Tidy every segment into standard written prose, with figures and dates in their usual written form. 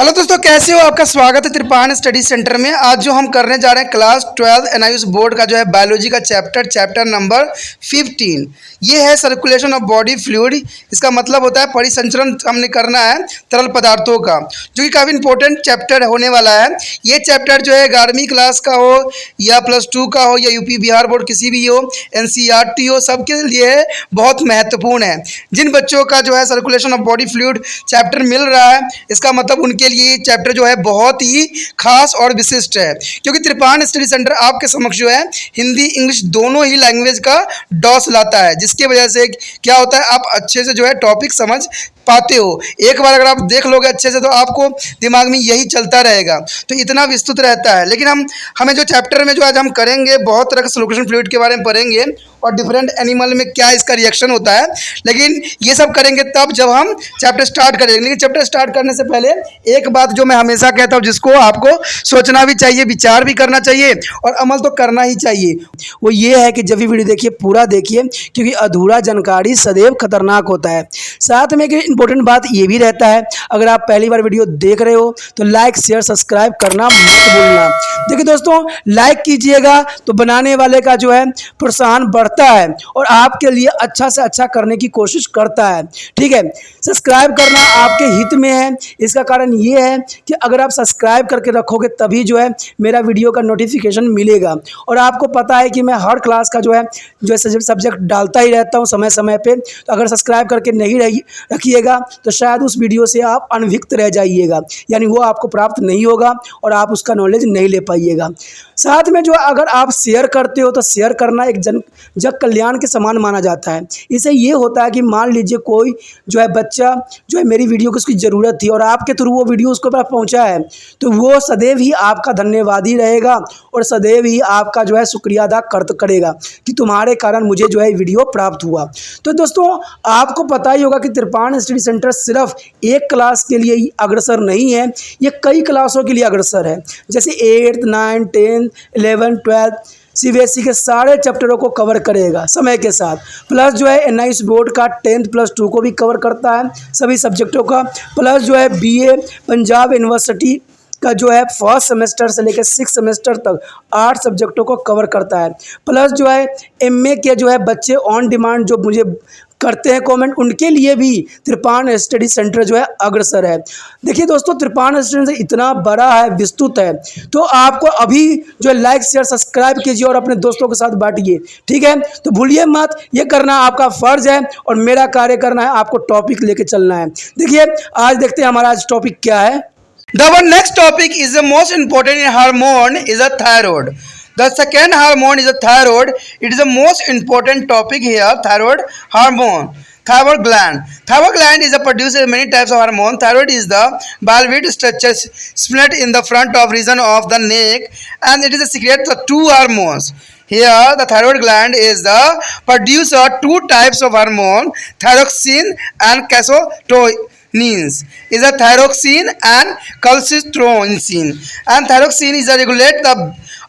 Hello दोस्तों, कैसे हो? आपका स्वागत है त्रिपान स्टडी सेंटर में। आज जो हम करने जा रहे हैं क्लास 12 एनआईयूएस बोर्ड का जो है बायोलॉजी का चैप्टर नंबर 15। ये है सर्कुलेशन ऑफ बॉडी फ्लूइड। इसका मतलब होता है परिसंचरण हमने करना है तरल पदार्थों का, जो कि काफ़ी इंपॉर्टेंट चैप्टर होने वाला है। ये चैप्टर जो है 11वीं क्लास का हो या +2 का हो या यूपी बिहार बोर्ड किसी भी हो, एनसीईआरटी हो, सबके लिए बहुत महत्वपूर्ण है। जिन बच्चों का जो है circulation of body fluid chapter मिल रहा है, इसका मतलब उनके लिए चैप्टर जो है बहुत ही खास और विशिष्ट है, क्योंकि त्रिपान स्टडी सेंटर आपके समक्ष जो है हिंदी इंग्लिश दोनों ही लैंग्वेज का डॉस लाता है, जिसके वजह से क्या होता है आप अच्छे से जो है टॉपिक समझ पाते हो। एक बार अगर आप देख लोगे अच्छे से तो आपको दिमाग में यही चलता रहेगा, तो इतना विस्तृत रहता है। लेकिन हमें जो चैप्टर में जो आज हम करेंगे बहुत तरह के सर्कुलेशन फ्लूइड के बारे में पढ़ेंगे और डिफरेंट एनिमल में क्या इसका रिएक्शन होता है, लेकिन ये सब करेंगे तब जब हम चैप्टर स्टार्ट करेंगे। लेकिन चैप्टर स्टार्ट करने से पहले एक बात जो मैं हमेशा कहता हूँ, जिसको आपको सोचना भी चाहिए, विचार भी करना चाहिए और अमल तो करना ही चाहिए, वो ये है कि जब भी वीडियो देखिए पूरा देखिए, क्योंकि अधूरा जानकारी सदैव खतरनाक होता है। साथ में एक इंपॉर्टेंट बात ये भी रहता है, अगर आप पहली बार वीडियो देख रहे हो तो लाइक शेयर सब्सक्राइब करना मत भूलना। देखिए दोस्तों, लाइक कीजिएगा तो बनाने वाले का जो है प्रोत्साहन बढ़ता है और आपके लिए अच्छा से अच्छा करने की कोशिश करता है। ठीक है, सब्सक्राइब करना आपके हित में है। इसका कारण ये है कि अगर आप सब्सक्राइब करके रखोगे तभी जो है मेरा वीडियो का नोटिफिकेशन मिलेगा। और आपको पता है कि मैं हर क्लास का जो है सब्जेक्ट डालता ही रहता हूँ समय समय पे, तो अगर सब्सक्राइब करके नहीं रखिएगा तो शायद उस वीडियो से आप अनभिज्ञ रह जाइएगा, यानी वो आपको प्राप्त नहीं होगा और आप उसका नॉलेज नहीं ले पाइएगा। साथ में जो अगर आप शेयर करते हो तो शेयर करना एक जग कल्याण के समान माना जाता है। इससे ये होता है कि मान लीजिए कोई जो है बच्चा जो है मेरी वीडियो को उसकी ज़रूरत थी और आपके थ्रू वो वीडियो उसको पास पहुंचा है, तो वो सदैव ही आपका धन्यवादी रहेगा और सदैव ही आपका जो है शुक्रिया अदा करेगा कि तुम्हारे कारण मुझे जो है वीडियो प्राप्त हुआ। तो दोस्तों, आपको पता ही होगा कि त्रिपान स्टडी सेंटर सिर्फ एक क्लास के लिए ही अग्रसर नहीं है, ये कई क्लासों के लिए अग्रसर है। जैसे 8th 9th 10th 11th 12th CBSE के सारे चैप्टरों को कवर करेगा समय के साथ। प्लस जो है एनआईयूएस बोर्ड का 10th +2 को भी कवर करता है, सभी सब्जेक्टों का। प्लस जो है बीए पंजाब यूनिवर्सिटी का जो है फर्स्ट सेमेस्टर से लेकर 6th सेमेस्टर तक 8 सब्जेक्टों को कवर करता है। प्लस जो है एमए के जो है बच्चे ऑन डिमांड जो मुझे करते हैं कमेंट, उनके लिए भी त्रिपान स्टडी सेंटर जो है अग्रसर है। देखिए दोस्तों, त्रिपान स्टडी सेंटर इतना बड़ा है, विस्तृत है, तो आपको अभी जो लाइक शेयर सब्सक्राइब कीजिए और अपने दोस्तों के साथ बांटिए। ठीक है, तो भूलिए मत, ये करना आपका फर्ज है और मेरा कार्य करना है आपको टॉपिक लेके चलना है। देखिए आज देखते हैं हमारा आज टॉपिक क्या है। The next topic is the most important hormone is a thyroid. The second hormone is a thyroid. It is the most important topic here. Thyroid hormone. Thyroid gland. Thyroid gland is a producer of many types of hormone. Thyroid is the valvular structure split in the front of region of the neck, and it is a secret of 2 hormones. Here, the thyroid gland is the producer 2 types of hormone: thyroxine and calcitonin. Is a thyroxine and calcitonin, and thyroxine is a regulator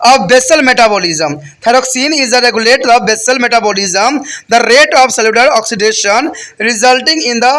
of basal metabolism. Thyroxine is a regulator of basal metabolism, the rate of cellular oxidation resulting in the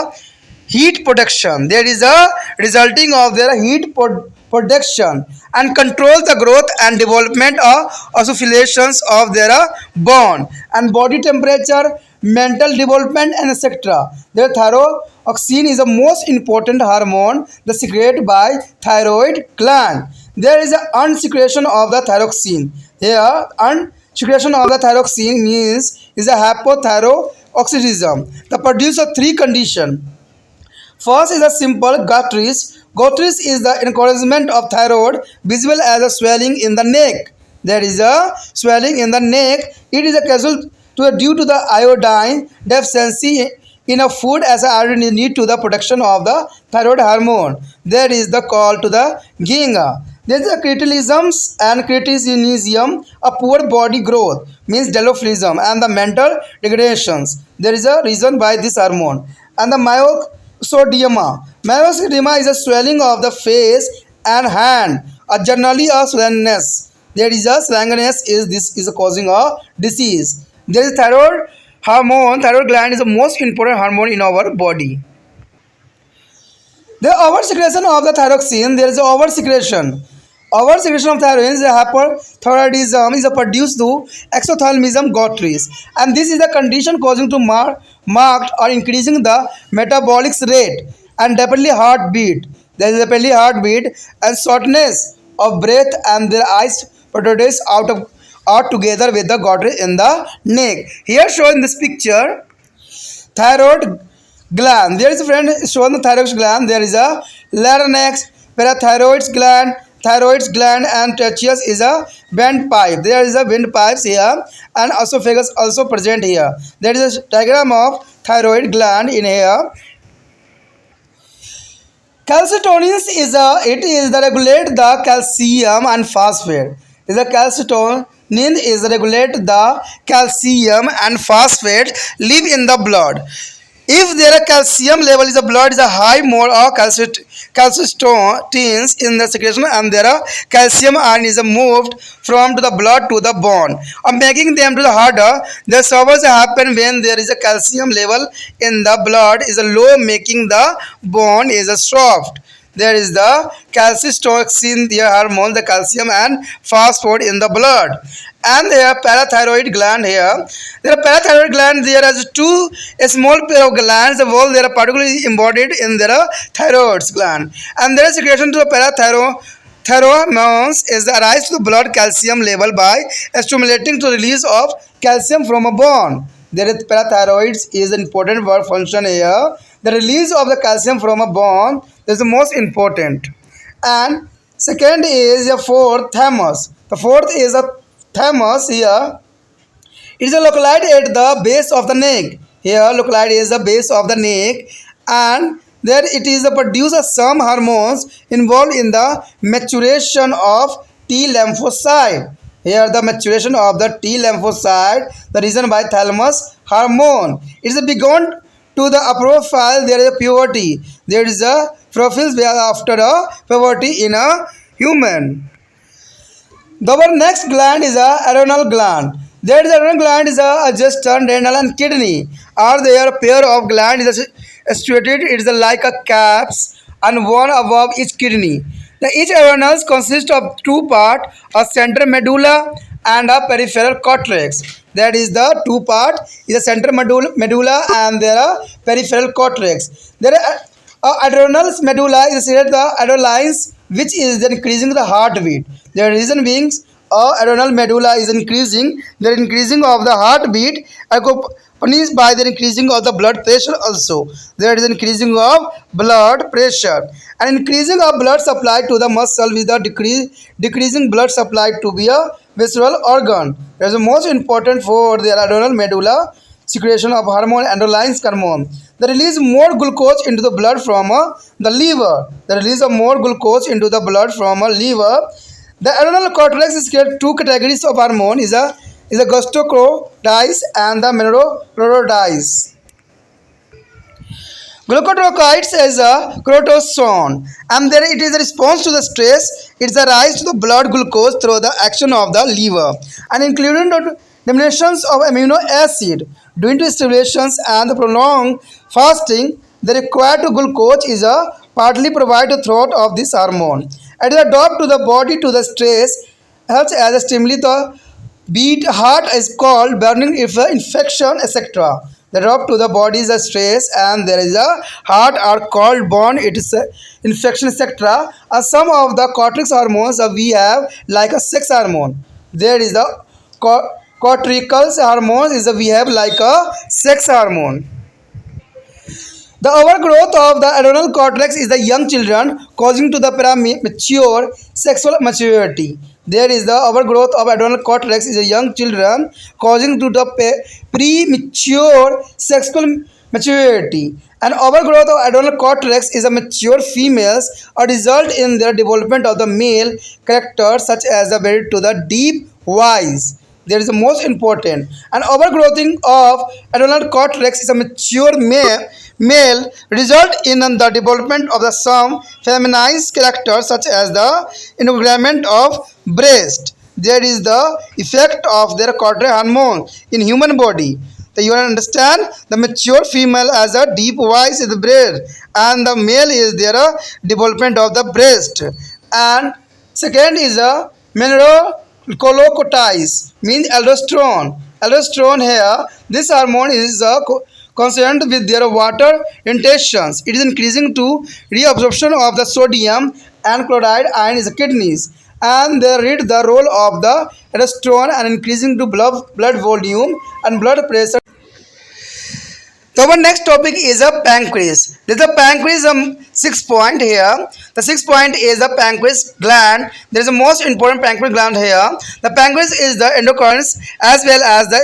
heat production. There is a resulting of their heat production and controls the growth and development of oscillations of their bone and body temperature, mental development, and etc. The thyroxine is the most important hormone that secreted by thyroid gland. There is an unsecretion of the thyroxine. Here, unsecretion of the thyroxine means is a hypothyroidism. The produce of 3 conditions. First is a simple Gottris. Gottris is the encouragement of thyroid, visible as a swelling in the neck. There is a swelling in the neck. It is a causal due to the iodine deficiency in a food as iodine is need to the production of the thyroid hormone. There is the call to the ginga. There is a criticisms and criticism, a poor body growth means delophilism and the mental degradations. There is a reason by this hormone. And the myxedema. Myxedema is a swelling of the face and hand, generally a swellingness. There is a swellingness is causing a disease. There is thyroid hormone. Thyroid gland is the most important hormone in our body. The oversecretion of the thyroxine, there is a oversecretion. Oversecretion of thyroid is a hyperthyroidism is a produced to exothymism gotris, and this is the condition causing to marked or increasing the metabolic rate and rapidly heartbeat. There is a rapidly heartbeat and shortness of breath, and their eyes protruded out together with the gotris in the neck. Here shown in this picture, thyroid gland. There is a friend shown the thyroid gland. There is a larynx, parathyroid gland, thyroid gland, and tracheus is a windpipe. There is a windpipes here, and esophagus also present here. There is a diagram of thyroid gland in here. Calcitonin is the regulate the calcium and phosphate. Is the calcitonin is regulate the calcium and phosphate live in the blood. If their calcium level is the blood is a high, more or calcitonin in the secretion, and their calcium ion is moved from to the blood to the bone, or making them to the harder. The survival happen when there is a calcium level in the blood is a low, making the bone is a soft. There is the calcitonin, the hormone, the calcium and phosphate in the blood. And there parathyroid gland here. There are parathyroid gland. There are two small pair of glands. The wall they are particularly embodied in their thyroid gland. And there is secretion to the pheromones is the rise to the blood calcium level by stimulating to release of calcium from a bone. There is parathyroids is an important work function here. The release of the calcium from a bone is the most important. And second is the fourth thymus. The fourth is a thymus here. It is localized at the base of the neck. Here localized is the base of the neck, and there it is produce some hormones involved in the maturation of T lymphocyte. Here the maturation of the T lymphocyte, the reason by thalamus hormone. It is begun to the profile. There is a puberty. There is a profile after a puberty in a human. Our next gland is a adrenal gland. There is adrenal gland is a just renal and kidney. Are there a pair of gland is situated? It is like a caps and one above each kidney. Each adrenal consists of two parts: a central medulla and a peripheral cortex. That is the two part is a central medulla and there are peripheral cortex. There are adrenal medulla is the adrenalines, which is then increasing the heartbeat. The reason being adrenal medulla is increasing, the increasing of the heartbeat accompanied by the increasing of the blood pressure also. There is increasing of blood pressure and increasing of blood supply to the muscle with the decreasing blood supply to be a visceral organ. That is the most important for the adrenal medulla secretion of hormone adrenaline hormone. The release more glucose into the blood from the liver. The release of more glucose into the blood from a liver. The adrenal cortex is created two categories of hormone is a glucocorticoids and the mineralocorticoids. Glucocorticoids is a cortisone, and then it is a response to the stress. It is a rise to the blood glucose through the action of the liver, and including the diminutions of amino acid due to stimulations and the prolonged fasting. The required glucose is a partly provided throughout of this hormone. It is adapted to the body to the stress, helps as a stimulate the beat heart is called burning infection, etc. The drop to the body is a stress, and there is a heart are called burn, it is a infection, etc. Some of the cortex hormones we have like a sex hormone. There is the cortical hormone is we have like a sex hormone. The overgrowth of the adrenal cortex is the young children, causing to the premature sexual maturity. There is the overgrowth of adrenal cortex is a young children, causing to the premature sexual maturity. An overgrowth of adrenal cortex is a mature females, a result in their development of the male character, such as the ability to the deep voice. There is the most important. An overgrowing of adrenal cortex is a mature male result in the development of the some feminized characters such as the enlargement of breast. There is the effect of their cortisol hormone in human body. So you understand the mature female as a deep voice in the breast, and the male is there a development of the breast. And second is a mineralocorticoids, means aldosterone. Aldosterone here, this hormone is concerned with their water intentions. It is increasing to reabsorption of the sodium and chloride ion in the kidneys, and they read the role of the aldosterone and increasing to blood volume and blood pressure. So our next topic is a pancreas. This is a pancreas 6 point here. The 6 point is the pancreas gland. There is the most important pancreas gland here. The pancreas is the endocrine as well as the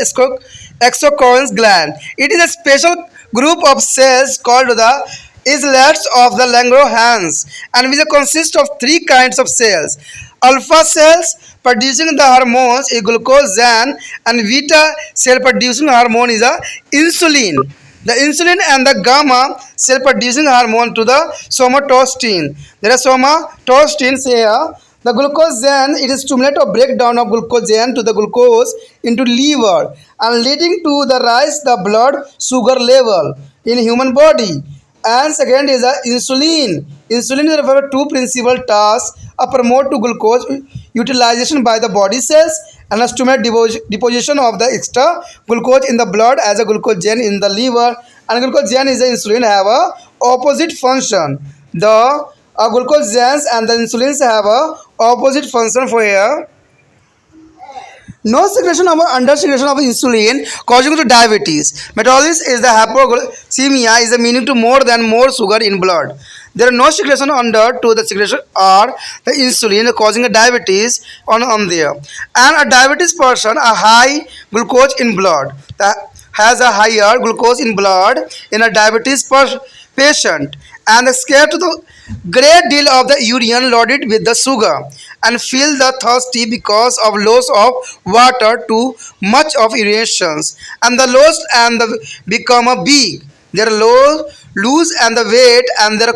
exocrine gland. It is a special group of cells called the islets of the Langerhans, and which consist of three kinds of cells. Alpha cells producing the hormones is glucogen, and beta cell producing hormone is a insulin. The insulin and the gamma cell producing hormone to the somatostatin. There are somatostins here. The glucogen, it is stimulate or breakdown of glucogen to the glucose into liver and leading to the rise the blood sugar level in human body. And second is the insulin. Insulin refers to principal tasks of promote to glucose utilization by the body cells and stimulate deposition of the extra glucose in the blood as a glucogen in the liver. And glucogen is the insulin have a opposite function. The glucogens and the insulins have a opposite function for here. No secretion of under secretion of insulin causing to diabetes. Metabolism is the hypoglycemia is the meaning to more than more sugar in blood. There are no secretion under to the secretion or the insulin causing a diabetes on there. And a diabetes person a high glucose in blood that has a higher glucose in blood in a diabetes patient, and scared to the great deal of the urine loaded with the sugar and feel the thirsty because of loss of water too much of urinations, and the loss and the become a big, their low lose and the weight and their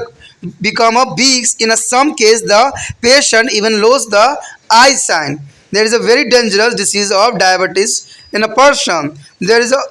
become a big. In some case the patient even lose the eyesight. There is a very dangerous disease of diabetes in a person. There is a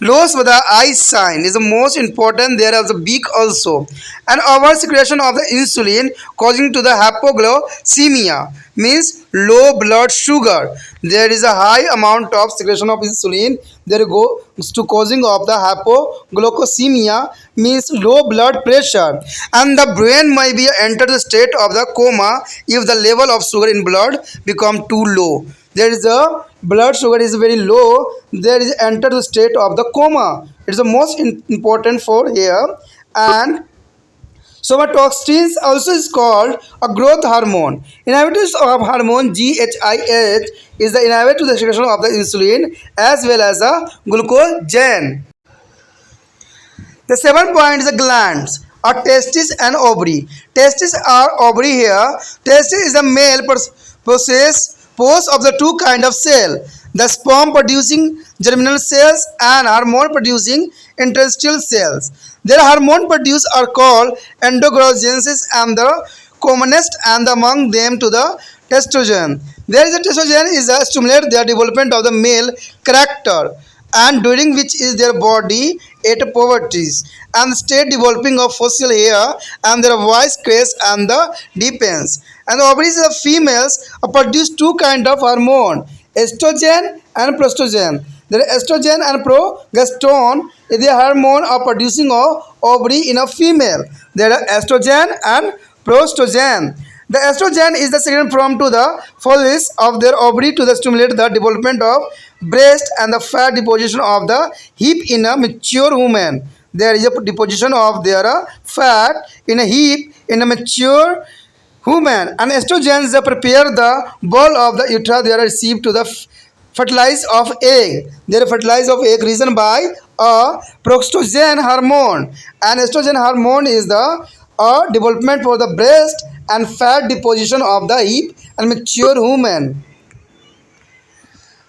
loss of the eye sign is the most important. There is a beak also, and over secretion of the insulin causing to the hypoglycemia means low blood sugar. There is a high amount of secretion of insulin. There goes to causing of the hypoglycemia means low blood pressure, and the brain may be enter the state of the coma if the level of sugar in blood become too low. There is a blood sugar is very low, there is enter the state of the coma. It is the most important for here. And somatostatin also is called a growth hormone. Inhibitors of hormone GHIH is the inhibitor to the secretion of the insulin as well as a glucogen. The 7 point is the glands or testis and ovary. Testis are ovary here. Testis is a male process of the two kind of cell, the sperm producing germinal cells and hormone producing interstitial cells. Their hormone produced are called endogenesis, and the commonest and among them to the testosterone. There is a testosterone is a stimulate the development of the male character, and during which is their body at poverty and state developing of fossil hair and their voice crest and the depends. And the ovaries of females produce two kind of hormone, estrogen and progesterone. The estrogen and progesterone is the hormone of producing of ovary in a female. There are estrogen and progesterone. The estrogen is the second from to the follicles of their ovary to the stimulate the development of breast and the fat deposition of the hip in a mature woman. There is a deposition of their fat in a hip in a mature woman, and estrogens prepare the ball of the uterus. They are received to the fertilize of egg. They are fertilize of egg reason by a progesterone hormone, and estrogen hormone is the development for the breast and fat deposition of the hip and mature woman.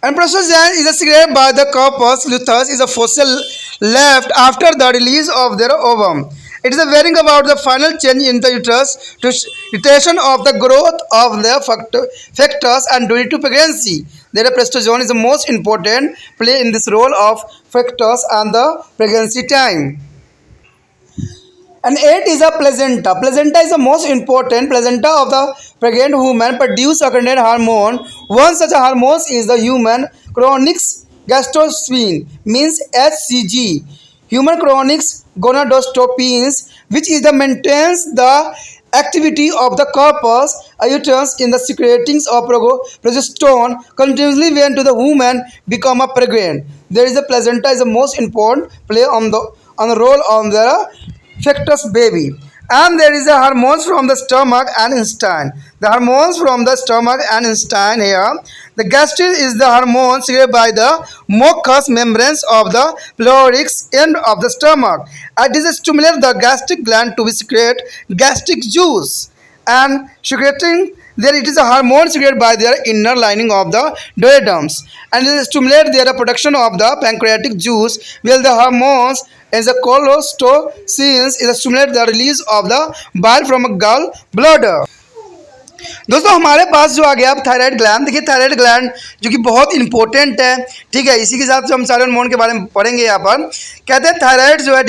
And progesterone is secreted by the corpus luteus is a fossil left after the release of their ovum. It is a varying about the final change in the uterus to rotation of the growth of the factors and during to pregnancy. Their progesterone is the most important play in this role of factors and the pregnancy time. And eight is a placenta. Placenta is the most important. Placenta of the pregnant woman produce a content hormone. One such a hormone is the human chronic gastrosphene, means HCG. Human chronic gonadotropins, which is the maintains the activity of the corpus luteus in the secreting of progesterone continuously when to the woman become a pregnant. There is a placenta is the most important play on the role on the fetus baby. And there is a hormones from the stomach and intestine. The hormones from the stomach and intestine here. The gastric is the hormone secreted by the mucous membranes of the pyloric end of the stomach. And this stimulates the gastric gland to secrete gastric juice. And secreting there it is a hormone secreted by their inner lining of the duodenums, and it stimulates their production of the pancreatic juice, while the hormones as the cholecystokinin is stimulate the release of the bile from a gall bladder. दोस्तों हमारे पास जो आ गया अब thyroid gland. देखिए thyroid gland जो कि बहुत important है, ठीक है, इसी के साथ जो हम सारे हार्मोन के बारे में पढ़ेंगे यहाँ पर। कहते हैं थायराइड जो है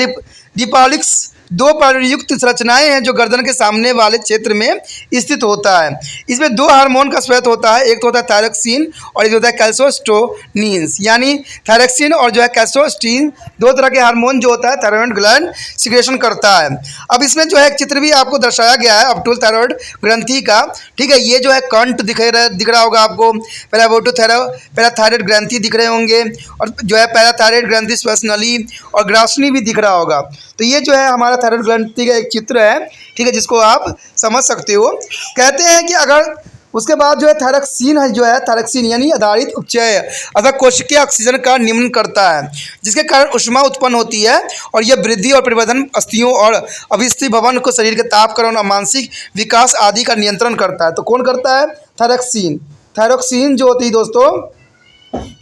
डिपॉलिक्स दो युक्त संरचनाएं हैं जो गर्दन के सामने वाले क्षेत्र में स्थित होता है। इसमें दो हार्मोन का स्वेत होता है, एक तो होता है थायरोक्सिन और एक होता है कैल्सिटोनिन्स, यानी थायरोक्सिन और जो है कैल्सिटोनिन दो तरह के हार्मोन जो होता है थायराइड ग्लैंड सिक्रेशन करता है। अब इसमें जो है एक चित्र भी आपको दर्शाया गया है अपटूल थायराइड ग्रंथि का, ठीक है। ये जो है कंठ दिख रहा होगा आपको, पैराथायराइड ग्रंथि दिख रहे होंगे और जो है पैराथायराइड ग्रंथि श्वसनली और ग्रासनी भी दिख रहा होगा। तो ये जो है हमारा थायराइड ग्रंथि का एक चित्र है, ठीक है, जिसको आप समझ सकते हो। कहते हैं कि अगर उसके बाद जो है थायरोक्सिन है, जो है थायरोक्सिन यानी आधारित उपचय अथवा कोशिकीय ऑक्सीजन का निम्न करता है, जिसके कारण ऊष्मा उत्पन्न होती है और यह वृद्धि और परिवर्धन अस्थियों और अभिस्थि भवन को शरीर के तापकरण और मानसिक विकास आदि का नियंत्रण करता है। तो कौन करता है? थायरोक्सिन। थायरोक्सिन जो होती है दोस्तों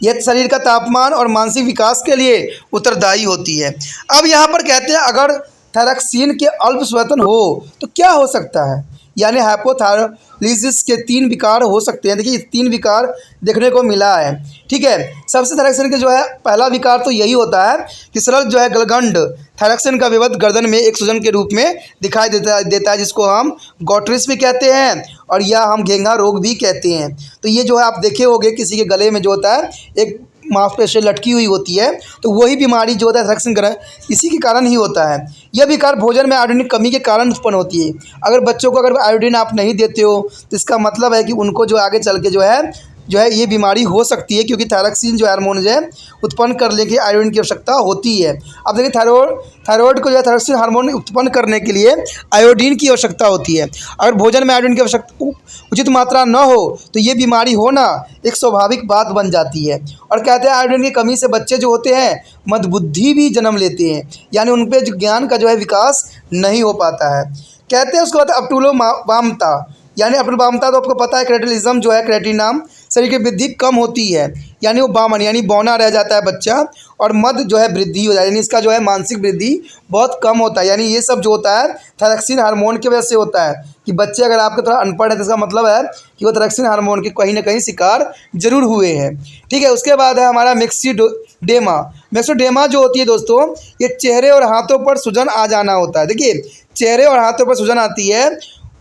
यह शरीर का तापमान और मानसिक विकास के लिए उत्तरदायी होती है। अब यहाँ पर कहते हैं अगर थायरोक्सिन के अल्प स्वेतन हो तो क्या हो सकता है, यानी हाइपोथायरॉयडिज्म के 3 विकार हो सकते हैं। देखिए 3 विकार देखने को मिला है, ठीक है। सबसे थायरोक्सिन के जो है पहला विकार तो यही होता है कि सरल जो है गलगंड थायरोक्सिन का विवध गर्दन में एक सूजन के रूप में दिखाई देता है जिसको हम गॉट्रिस भी कहते हैं और या हम घेंघा रोग भी कहते हैं। तो ये जो है आप देखे होंगे किसी के गले में जो होता है एक मांसपेशी लटकी हुई होती है, तो वही बीमारी जो होता है थायरोक्सिन ग्रंथि इसी के कारण ही होता है। यह विकार भोजन में आयोडीन की कमी के कारण उत्पन्न होती है। अगर बच्चों को अगर आयोडीन आप नहीं देते हो तो इसका मतलब है कि उनको जो आगे चल के जो है ये बीमारी हो सकती है, क्योंकि थायरोक्सिन जो हार्मोन जो है उत्पन्न करने के आयोडीन की आवश्यकता होती है। अब देखिए थायराइड को जो है थायरोक्सिन हार्मोन उत्पन्न करने के लिए आयोडीन की आवश्यकता होती है। अगर भोजन में आयोडीन की आवश्यकता उचित मात्रा न हो तो ये बीमारी होना एक स्वाभाविक बात बन जाती है। और कहते हैं आयोडीन की कमी से बच्चे जो होते हैं मंदबुद्धि भी जन्म लेते हैं, यानी उन पर जो ज्ञान का जो है विकास नहीं हो पाता है। कहते हैं उसके बाद अपटूलोवामता, यानी अपटूलोवामता तो आपको पता है क्रेटिनिज्म जो है क्रेटिनाम शरीर की वृद्धि कम होती है, यानी वो बामन यानी बौना रह जाता है बच्चा और मद जो है वृद्धि हो जाती है, यानी इसका जो है मानसिक वृद्धि बहुत कम होता है। यानी ये सब जो होता है थायरोक्सिन हार्मोन की वजह से होता है कि बच्चे अगर आपके थोड़ा अनपढ़ है तो इसका मतलब है कि वो थायरोक्सिन हार्मोन के कहीं ना कहीं शिकार जरूर हुए हैं, ठीक है। उसके बाद है हमारा मिक्सोडेमा। मिक्सोडेमा जो होती है दोस्तों ये चेहरे और हाथों पर सूजन आ जाना होता है। देखिए चेहरे और हाथों पर सूजन आती है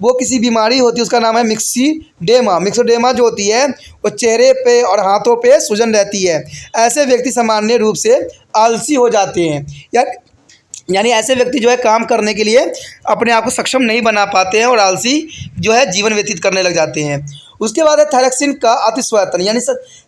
वो किसी बीमारी होती है, उसका नाम है मिक्सोडेमा। मिक्सोडेमा जो होती है वो चेहरे पे और हाथों पे सूजन रहती है। ऐसे व्यक्ति सामान्य रूप से आलसी हो जाते हैं, यानी ऐसे व्यक्ति जो है काम करने के लिए अपने आप को सक्षम नहीं बना पाते हैं और आलसी जो है जीवन व्यतीत करने लग जाते हैं। उसके बाद है थायरोक्सिन का अतिस्वेतन, यानी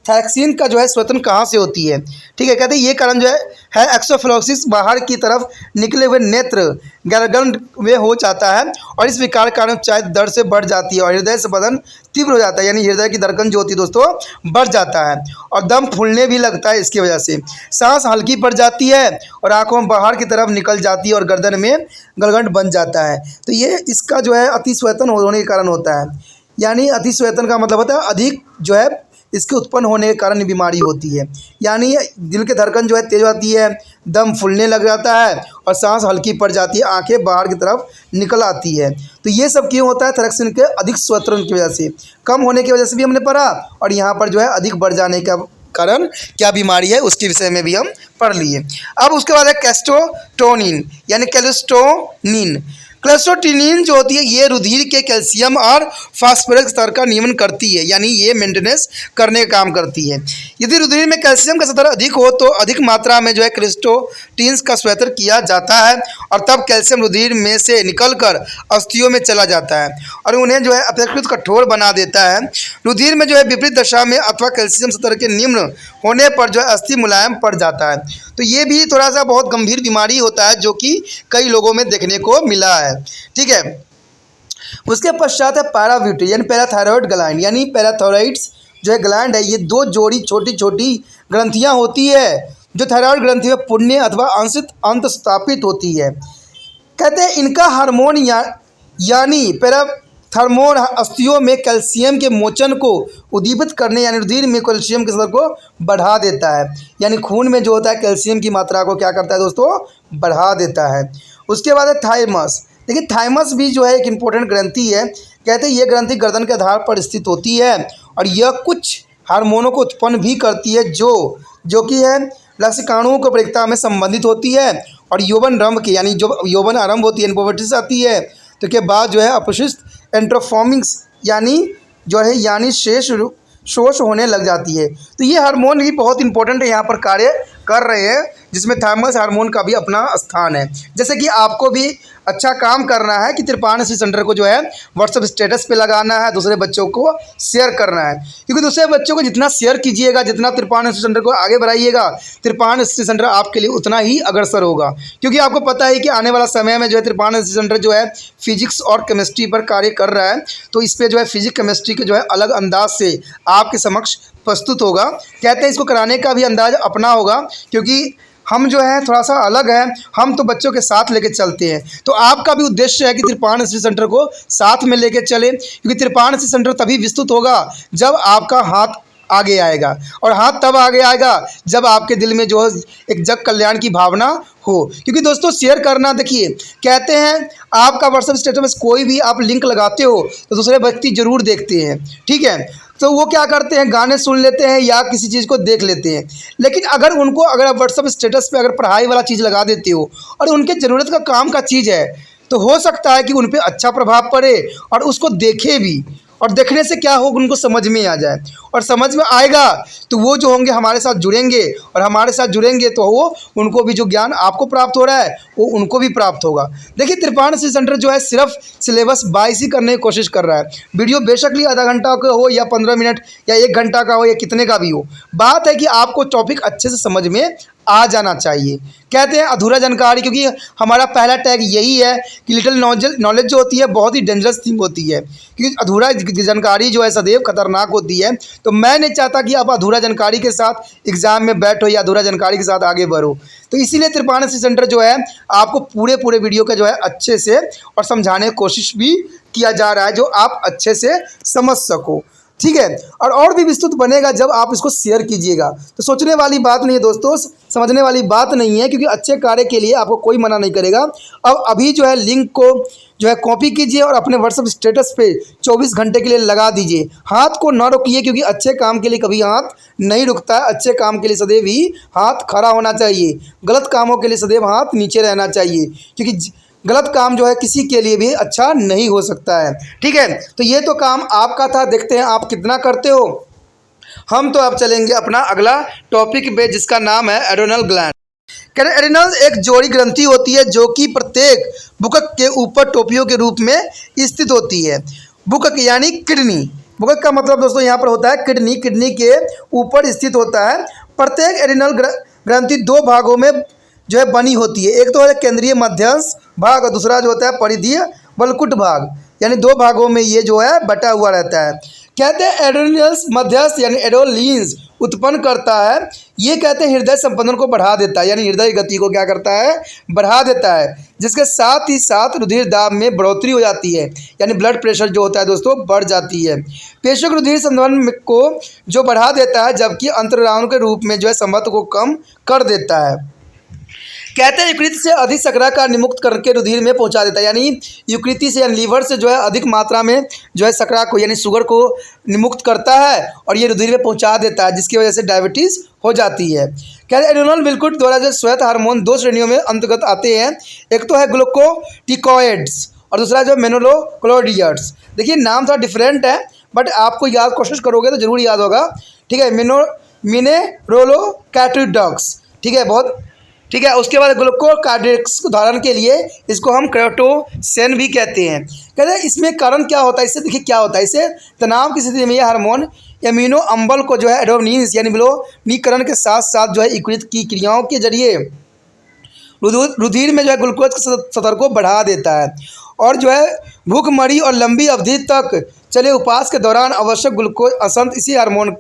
थायरोक्सिन का जो है स्वेतन कहाँ से होती है, ठीक है। कहते हैं ये कारण जो है एक्सोफ्लोक्सिस बाहर की तरफ निकले हुए नेत्र गर्दन में हो जाता है और इस विकार के कारण चाहे दर्द से बढ़ जाती है और हृदय से बदन तीव्र हो जाता है, यानी हृदय की धड़कन जो होती है दोस्तों बढ़ जाता है और दम फूलने भी लगता है। इसकी वजह से सांस हल्की पड़ जाती है और आंखों में बाहर की तरफ निकल जाती है और गर्दन में गलगंड बन जाता है। तो ये इसका जो है अतिस्वेतन होने के कारण होता है, यानी अतिस्वेतन का मतलब होता है अधिक जो है इसके उत्पन्न होने के कारण बीमारी होती है। यानी दिल की धड़कन जो है तेज होती है, दम फूलने लग जाता है और सांस हल्की पड़ जाती है, आंखें बाहर की तरफ निकल आती है। तो ये सब क्यों होता है? थायरॉक्सिन के अधिक स्रोतों की वजह से, कम होने की वजह से भी हमने पढ़ा, और यहाँ पर जो है अधिक बढ़ जाने का कारण क्या बीमारी है उसके विषय में भी हम पढ़ लिए। अब उसके बाद है कैल्सिटोनिन यानी कैल्सिटोनिन। कैल्सिटोनिन जो होती है ये रुधिर के कैल्शियम और फास्फोरस स्तर का नियमन करती है, यानी ये मेंटेनेंस करने का काम करती है। यदि रुधिर में कैल्शियम का स्तर अधिक हो तो अधिक मात्रा में जो है कैल्सिटोनिन का स्वेदन किया जाता है, और तब कैल्शियम रुधिर में से निकलकर अस्थियों में चला जाता है और उन्हें जो है अपेक्षाकृत कठोर बना देता है। रुधिर में जो है विपरीत दशा में अथवा कैल्शियम स्तर के निम्न होने पर जो है अस्थि मुलायम पड़ जाता है। तो ये भी थोड़ा सा बहुत गंभीर बीमारी होता है जो कि कई लोगों में देखने को मिला है। ठीक है, उसके पश्चात है पैराव्यूटी यानी पैराथायरॉयड ग्लैंड, यानी पैराथायरॉइड्स जो है ग्लैंड है, ये दो जोड़ी छोटी छोटी ग्रंथियां होती है जो थायराइड ग्रंथि में पुण्य अथवा अंशित अंत स्थापित होती है। कहते हैं इनका हार्मोन यानी पैराथर्मोन अस्थियों में कैल्शियम के मोचन को उद्दीपित करने यानी रुधिर में कैल्शियम के स्तर को बढ़ा देता है, यानी खून में जो होता है कैल्शियम की मात्रा को क्या करता है दोस्तों? बढ़ा देता है। उसके बाद है थाइमस। देखिए थाइमस भी जो है एक इम्पोर्टेंट ग्रंथि है। कहते हैं ये ग्रंथि गर्दन के आधार पर स्थित होती है और यह कुछ हार्मोनों को उत्पन्न भी करती है जो कि है लसिकाणुओं की प्रक्रिया में संबंधित होती है, और यौवन रंभ के यानी जो यौवन आरंभ होती है पुबर्टी से आती है तो के बाद जो है अपशिष्ट एंट्रोफॉर्मिंग्स यानी शेष शोष होने लग जाती है। तो ये हार्मोन भी बहुत इंपॉर्टेंट है, यहाँ पर कार्य कर रहे हैं, जिसमें थाइमस हार्मोन का भी अपना स्थान है। जैसे कि आपको भी अच्छा काम करना है कि तिरपान इसी सेंटर को जो है व्हाट्सएप स्टेटस पे लगाना है, दूसरे बच्चों को शेयर करना है, क्योंकि दूसरे बच्चों को जितना शेयर कीजिएगा, जितना तिरपान इसी सेंटर को आगे बढ़ाइएगा, तिरपान इसी सेंटर आपके लिए उतना ही अग्रसर होगा। क्योंकि आपको पता है कि आने वाला समय में जो है तिरपान इसी सेंटर जो है फिजिक्स और केमिस्ट्री पर कार्य कर रहा है, तो इस पर जो है फिजिक्स केमिस्ट्री के जो है अलग अंदाज से आपके समक्ष प्रस्तुत होगा। कहते हैं इसको कराने का भी अंदाज अपना होगा, क्योंकि हम जो है थोड़ा सा अलग है, हम तो बच्चों के साथ लेके चलते हैं। तो आपका भी उद्देश्य है कि तिरपान स्टडी सेंटर को साथ में लेके चले, क्योंकि तिरपान स्टडी सेंटर तभी विस्तृत होगा जब आपका हाथ आगे आएगा, और हाथ तब आगे आएगा जब आपके दिल में जो एक जग कल्याण की भावना हो। क्योंकि दोस्तों शेयर करना, देखिए कहते हैं आपका व्हाट्सएप स्टेटस में कोई भी आप लिंक लगाते हो तो दूसरे व्यक्ति जरूर देखते हैं, ठीक है, तो वो क्या करते हैं गाने सुन लेते हैं या किसी चीज़ को देख लेते हैं। लेकिन अगर आप व्हाट्सएप स्टेटस पे अगर पढ़ाई वाला चीज़ लगा देते हो और उनके ज़रूरत का काम का चीज़ है, तो हो सकता है कि उन पर अच्छा प्रभाव पड़े और उसको देखे भी, और देखने से क्या हो उनको समझ में आ जाए, और समझ में आएगा तो वो जो होंगे हमारे साथ जुड़ेंगे, और हमारे साथ जुड़ेंगे तो वो उनको भी जो ज्ञान आपको प्राप्त हो रहा है वो उनको भी प्राप्त होगा। देखिए तिरपान स्टडी सेंटर जो है सिर्फ सिलेबस 22 ही करने की कोशिश कर रहा है। वीडियो बेशक आधा घंटा का हो या 15 मिनट या 1 घंटा का हो या कितने का भी हो, बात है कि आपको टॉपिक अच्छे से समझ में आ जाना चाहिए। कहते हैं अधूरा जानकारी, क्योंकि हमारा पहला टैग यही है कि लिटिल नॉलेज जो होती है बहुत ही डेंजरस थिंग होती है, क्योंकि अधूरा जानकारी जो है सदैव खतरनाक होती है। तो मैं नहीं चाहता कि आप अधूरा जानकारी के साथ एग्जाम में बैठो या अधूरा जानकारी के साथ आगे बढ़ो। तो इसीलिए तिरपान स्टडी सेंटर जो है आपको पूरे वीडियो का जो है अच्छे से और समझाने की कोशिश भी किया जा रहा है, जो आप अच्छे से समझ सको, ठीक है। और भी विस्तृत बनेगा जब आप इसको शेयर कीजिएगा। तो सोचने वाली बात नहीं है दोस्तों, समझने वाली बात नहीं है, क्योंकि अच्छे कार्य के लिए आपको कोई मना नहीं करेगा। अब अभी जो है लिंक को जो है कॉपी कीजिए और अपने व्हाट्सएप स्टेटस पे 24 घंटे के लिए लगा दीजिए। हाथ को ना रोकिए, क्योंकि अच्छे काम के लिए कभी हाथ नहीं रुकता है। अच्छे काम के लिए सदैव ही हाथ खड़ा होना चाहिए, गलत कामों के लिए सदैव हाथ नीचे रहना चाहिए, क्योंकि गलत काम जो है किसी के लिए भी अच्छा नहीं हो सकता है, ठीक है। तो ये तो काम आपका था, देखते हैं आप कितना करते हो। हम तो अब चलेंगे अपना अगला टॉपिक पे, जिसका नाम है एड्रेनल ग्लैंड। एड्रेनल एक जोड़ी ग्रंथि होती है जो कि प्रत्येक बुकक के ऊपर टोपियों के रूप में स्थित होती है। बुकक यानी किडनी, बुकक का मतलब दोस्तों यहाँ पर होता है किडनी, किडनी के ऊपर स्थित होता है। प्रत्येक एड्रेनल ग्रंथि 2 भागों में जो है बनी होती है। एक तो है केंद्रीय मध्यस्थ भाग और दूसरा जो होता है परिधीय बलकुट भाग, यानी 2 भागों में ये जो है बटा हुआ रहता है। कहते हैं एड्रेनल्स मध्यस्थ यानी एड्रेनलिन्स उत्पन्न करता है। ये कहते हैं हृदय संपंदन को बढ़ा देता है, यानी हृदय गति को क्या करता है, बढ़ा देता है, जिसके साथ ही साथ रुधिर दाब में बढ़ोतरी हो जाती है, यानी ब्लड प्रेशर जो होता है दोस्तों बढ़ जाती है। पेशियों के रुधिर संचलन को जो बढ़ा देता है, जबकि अंतर्राउंड के रूप में जो है संबंध को कम कर देता है। कहते हैं यकृत से अधिक शर्करा का निमुक्त करके रुधिर में पहुंचा देता है, यानी यकृति से यानी लीवर से जो है अधिक मात्रा में जो है शर्करा को यानी शुगर को निमुक्त करता है और ये रुधिर में पहुंचा देता है, जिसकी वजह से डायबिटीज़ हो जाती है। कहते हैं एड्रेनल वेलकुट द्वारा जो श्वेत हार्मोन दो श्रेणियों में अंतर्गत आते हैं, एक तो है ग्लूकोटिकॉइड्स और दूसरा जो मिनरलोक्लोडियड्स। देखिए नाम थोड़ा डिफरेंट है, बट आपको याद कोशिश करोगे तो जरूर याद होगा। ठीक है, मिनेरोलोकैटोइड्स, ठीक है, बहुत ठीक है। उसके बाद ग्लूकोकार्डियक्स उदाहरण के लिए इसको हम क्रेटोसेन भी कहते हैं। कहते हैं इसमें कारण क्या होता है, इससे देखिए क्या होता है, इससे तनाव की स्थिति में यह हार्मोन एमिनो अम्ल को जो है एडोनिन्स यानी विलोनीकरण के साथ साथ जो है यकृत की क्रियाओं के जरिए रुधिर में जो है ग्लूकोज के स्तर को बढ़ा देता है और जो है भूखमरी और लंबी अवधि तक चले उपवास के दौरान आवश्यक ग्लूकोज असंत इसी हार्मोन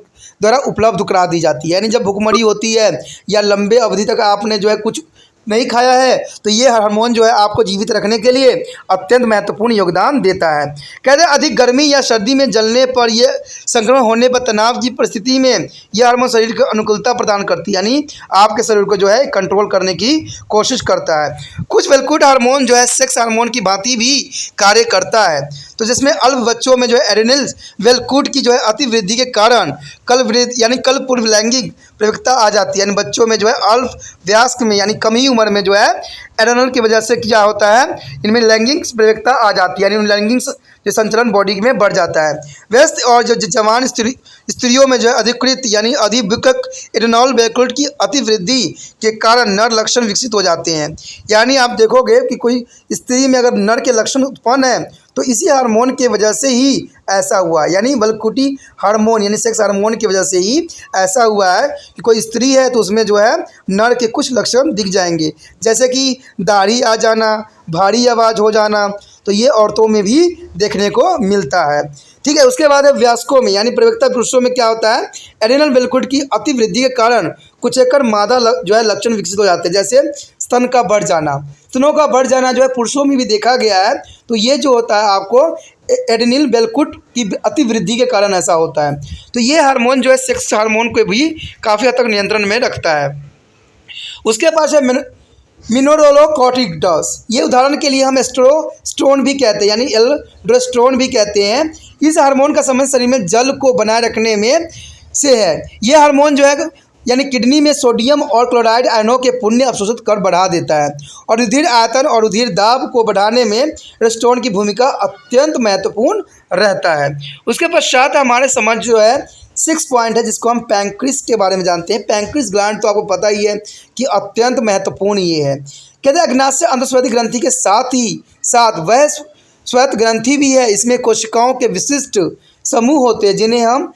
द्वारा उपलब्ध करा दी जाती है। यानी जब भूखमरी होती है या लंबे अवधि तक आपने जो है कुछ नहीं खाया है, तो ये हार्मोन जो है आपको जीवित रखने के लिए अत्यंत महत्वपूर्ण योगदान देता है। कहते हैं अधिक गर्मी या सर्दी में जलने पर यह संक्रमण होने पर तनाव की परिस्थिति में यह हार्मोन शरीर को अनुकूलता प्रदान करती है, यानी आपके शरीर को जो है कंट्रोल करने की कोशिश करता है। कुछ वेलकुट हार्मोन जो है सेक्स हार्मोन की भांति भी कार्य करता है, तो जिसमें अल्प बच्चों में जो है एड्रेनल्स वेलकुट की जो है अति वृद्धि के कारण कल पूर्व लैंगिक प्रवृत्ति आ जाती है, यानी बच्चों में जो है अल्प वयस्क में यानी कम ही उम्र में जो है एड्रेनल की वजह से क्या होता है, इनमें लैंगिक प्रवृत्ति आ जाती है, यानी लैंगिक जो संचलन बॉडी में बढ़ जाता है। व्यस्त और जो जवान स्त्रियों में जो है अधिकृत यानी अधिविकक एड्रेनल वेलकुट की अति वृद्धि के कारण नर लक्षण विकसित हो जाते हैं। यानी आप देखोगे कि कोई स्त्री में अगर नर के लक्षण उत्पन्न है तो इसी हार्मोन की वजह से ही ऐसा हुआ, यानी वेलकुटी हार्मोन यानी सेक्स हार्मोन की वजह से ही ऐसा हुआ है कि कोई स्त्री है तो उसमें जो है नर के कुछ लक्षण दिख जाएंगे, जैसे कि दाढ़ी आ जाना, भारी आवाज़ हो जाना, तो ये औरतों में भी देखने को मिलता है। ठीक है, उसके बाद है वयस्कों में यानी प्रवक्ता पुरुषों में क्या होता है, एड्रेनल वेलकुट की अति वृद्धि के कारण कुछ एकड़ मादा जो है लक्षण विकसित हो जाते हैं, जैसे स्तन का बढ़ जाना, स्तनों का बढ़ जाना जो है पुरुषों में भी देखा गया है। तो ये जो होता है आपको एड्रेनल वेलकुट की अति वृद्धि के कारण ऐसा होता है। तो ये हार्मोन जो है सेक्स हार्मोन को भी काफ़ी हद तक नियंत्रण में रखता है। उसके पास है मिनरलोकॉर्टिकॉइड्स, ये उदाहरण के लिए हम एस्ट्रोस्टेरोन भी कहते हैं, यानी एल्डोस्टेरोन भी कहते हैं। इस हार्मोन का संबंध शरीर में जल को बनाए रखने में से है। ये हार्मोन जो है यानी किडनी में सोडियम और क्लोराइड आयनों के पुण्य अवशोषित कर बढ़ा देता है और रुधिर आयतन और रुधिर दाब को बढ़ाने में एस्ट्रोस्टेरोन की भूमिका अत्यंत महत्वपूर्ण रहता है। उसके पश्चात हमारे समझ जो है 6 पॉइंट है, जिसको हम पैंक्रिस के बारे में जानते हैं। पैंक्रिस ग्लैंड तो आपको पता ही है कि अत्यंत महत्वपूर्ण ये है। कहते हैं अग्नाशय अंतःस्वेदी ग्रंथि के साथ ही साथ वह श्वेत ग्रंथि भी है। इसमें कोशिकाओं के विशिष्ट समूह होते हैं जिन्हें हम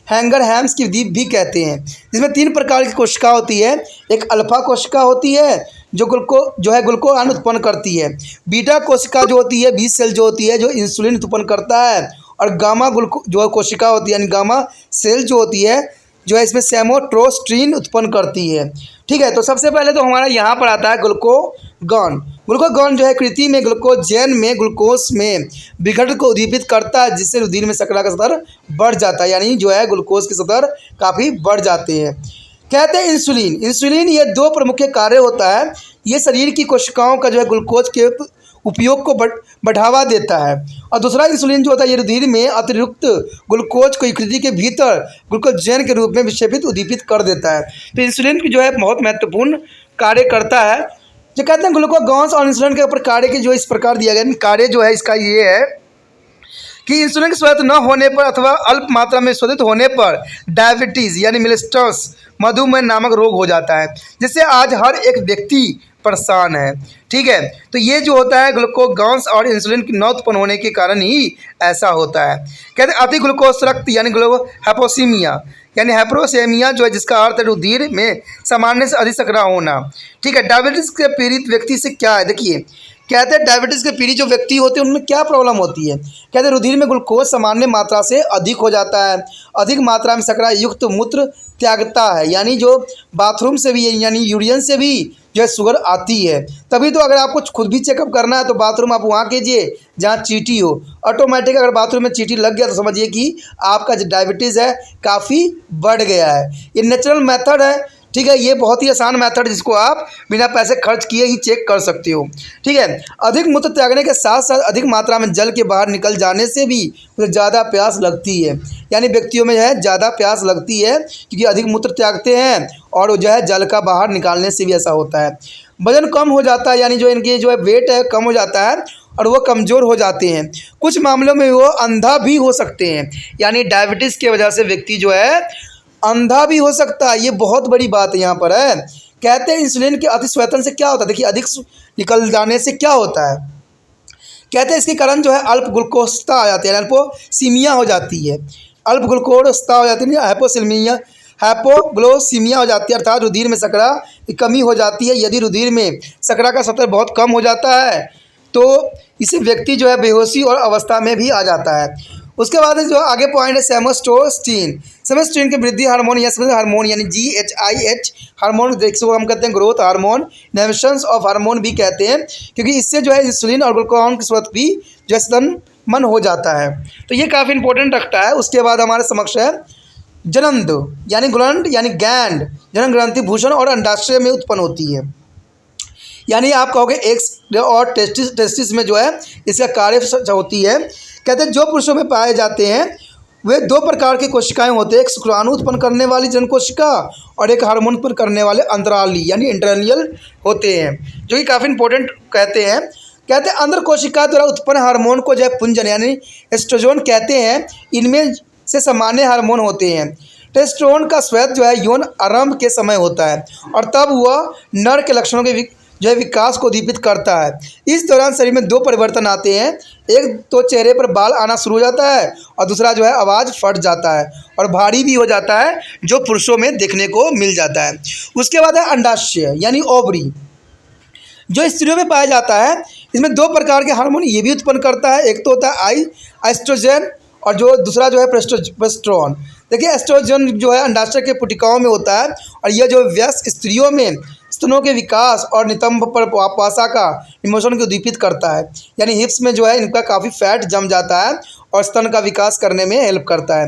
हैंगरहैम्स की द्वीप भी कहते हैं। इसमें 3 प्रकार की कोशिका होती है। एक अल्फा कोशिका होती है जो ग्लूकोन उत्पन्न करती है। बीटा कोशिका जो होती है, बी सेल जो होती है जो इंसुलिन उत्पन्न करता है, और गामा जो कोशिका होती है यानी गामा सेल जो होती है जो है इसमें सेमोट्रोस्ट्रीन उत्पन्न करती है। ठीक है, तो सबसे पहले तो हमारा यहाँ पर आता है ग्लूकोगॉन। ग्लूकोगॉन जो है कृति में ग्लूकोजेन में ग्लूकोज में विघटन को उद्दीपित करता है, जिससे रुधिर में शर्करा का स्तर बढ़ जाता है, यानी जो है ग्लूकोज के स्तर काफ़ी बढ़ जाते हैं। कहते हैं इंसुलिन ये 2 प्रमुख कार्य होता है। ये शरीर की कोशिकाओं का जो है ग्लूकोज के उपयोग को बढ़ावा देता है, और दूसरा इंसुलिन जो होता है ये रुधिर में अतिरिक्त ग्लूकोज को यकृत के भीतर ग्लूकोजेन के रूप में विक्षेपित उद्दीपित कर देता है। तो इंसुलिन की जो है बहुत महत्वपूर्ण कार्य करता है। जो कहते हैं ग्लूकोगॉन्स और इंसुलिन के ऊपर कार्य की जो इस प्रकार दिया गया कार्य जो है इसका ये है कि इंसुलिन के स्वेत न होने पर अथवा अल्प मात्रा में शोधित होने पर डायबिटीज़ यानी मिलेस्टस मधुमेह नामक रोग हो जाता है, जिससे आज हर एक व्यक्ति परेशान है। ठीक है, तो ये जो होता है ग्लूकोगॉन्स और इंसुलिन की न उत्पन्न होने के कारण ही ऐसा होता है। कहते हैं अति ग्लूकोज रक्त यानी हाइपोसीमिया यानी हाइपोसेमिया जो है जिसका अर्थ है रुधिर में सामान्य से अधिक शर्करा होना। ठीक है, डायबिटीज़ के पीड़ित व्यक्ति से क्या है, देखिए कहते हैं डायबिटीज़ के पीड़ित जो व्यक्ति होते हैं उनमें क्या प्रॉब्लम होती है। कहते हैं रुधिर में ग्लूकोज सामान्य मात्रा से अधिक हो जाता है, अधिक मात्रा में शर्करा युक्त मूत्र त्यागता है, यानी जो बाथरूम से भी यानी यूरिन से भी जो है शुगर आती है। तभी तो अगर आपको खुद भी चेकअप करना है तो बाथरूम आप वहाँ कीजिए जहाँ चींटी हो। ऑटोमेटिक अगर बाथरूम में चींटी लग गया तो समझिए कि आपका जो डायबिटीज़ है काफ़ी बढ़ गया है। ये नेचुरल मेथड है, ठीक है। ये बहुत ही आसान मेथड जिसको आप बिना पैसे खर्च किए ही चेक कर सकते हो, ठीक है। अधिक मूत्र त्यागने के साथ साथ अधिक मात्रा में जल के बाहर निकल जाने से भी उसे ज़्यादा प्यास लगती है, यानी व्यक्तियों में जो है ज़्यादा प्यास लगती है क्योंकि अधिक मूत्र त्यागते हैं और जो है जल का बाहर निकालने से भी ऐसा होता है। वजन कम हो जाता है, यानी जो इनके जो है वेट है कम हो जाता है और वो कमज़ोर हो जाते हैं। कुछ मामलों में वो अंधा भी हो सकते हैं, यानी डायबिटीज़ की वजह से व्यक्ति जो है अंधा भी हो सकता है। ये बहुत बड़ी बात यहाँ पर है। कहते हैं इंसुलिन के अतिस्वेदन से क्या होता है। देखिए अधिक निकल जाने से क्या होता है, कहते हैं इसके कारण जो है अल्प ग्लूकोजता आ जाती है, हाइपोसीमिया हो जाती है। अल्प ग्लूकोजता हो जाती है, हाइपोसीमिया हाइपोग्लोसीमिया हो जाती है, अर्थात रुधिर में शर्करा की कमी हो जाती है। यदि रुधिर में शर्करा का स्तर बहुत कम हो जाता है तो इसे व्यक्ति जो है बेहोशी और अवस्था में भी आ जाता है। उसके बाद जो आगे पॉइंट है सेमोस्टोस्टिन। सेमोस्टिन के वृद्धि हार्मोन या हार्मोन यानी GHIH हार्मोन, देखो हम कहते हैं growth hormone, inhibitions of hormone भी कहते हैं, क्योंकि इससे जो है इंसुलिन और ग्लूकागॉन की स्रवत भी जो है मन हो जाता है। तो ये काफ़ी इंपॉर्टेंट रखता है। उसके बाद हमारे समक्ष है जनंद यानी ग्लंड यानी गैंड, जनन ग्रंथि भूषण और अंडाशय में उत्पन्न होती है। यानी आप कहोगे एक्स और टेस्टिस में जो है इसका कार्य होती है। कहते हैं जो पुरुषों में पाए जाते हैं वे दो प्रकार की कोशिकाएं होते हैं, एक शुक्राणु उत्पन्न करने वाली जनन कोशिका और एक हार्मोन उत्पन्न करने वाले अंतराली यानी इंटरनियल होते हैं, जो कि काफ़ी इंपॉर्टेंट कहते हैं। कहते हैं अंदर कोशिका द्वारा उत्पन्न हार्मोन को जो है पुंजन यानी एस्ट्रोजन कहते हैं। इनमें से सामान्य हार्मोन होते हैं। टेस्टोस्टेरोन का स्वेद जो है यौन आरंभ के समय होता है और तब वह नर के लक्षणों के जो है विकास को उद्दीपित करता है। इस दौरान शरीर में दो परिवर्तन आते हैं, एक तो चेहरे पर बाल आना शुरू हो जाता है और दूसरा जो है आवाज़ फट जाता है और भारी भी हो जाता है, जो पुरुषों में देखने को मिल जाता है। उसके बाद है अंडाशय यानी ओवरी, जो स्त्रियों में पाया जाता है। इसमें दो प्रकार के हार्मोन ये भी उत्पन्न करता है, एक तो होता है एस्ट्रोजन और जो दूसरा जो है प्रोजेस्टेरोन। देखिए एस्ट्रोजन जो है अंडाशय के पुटिकाओं में होता है और यह जो वयस्क स्त्रियों में स्तनों के विकास और नितंब पर पासा का इमोशन को उद्दीपित करता है, यानी हिप्स में जो है इनका काफ़ी फैट जम जाता है और स्तन का विकास करने में हेल्प करता है।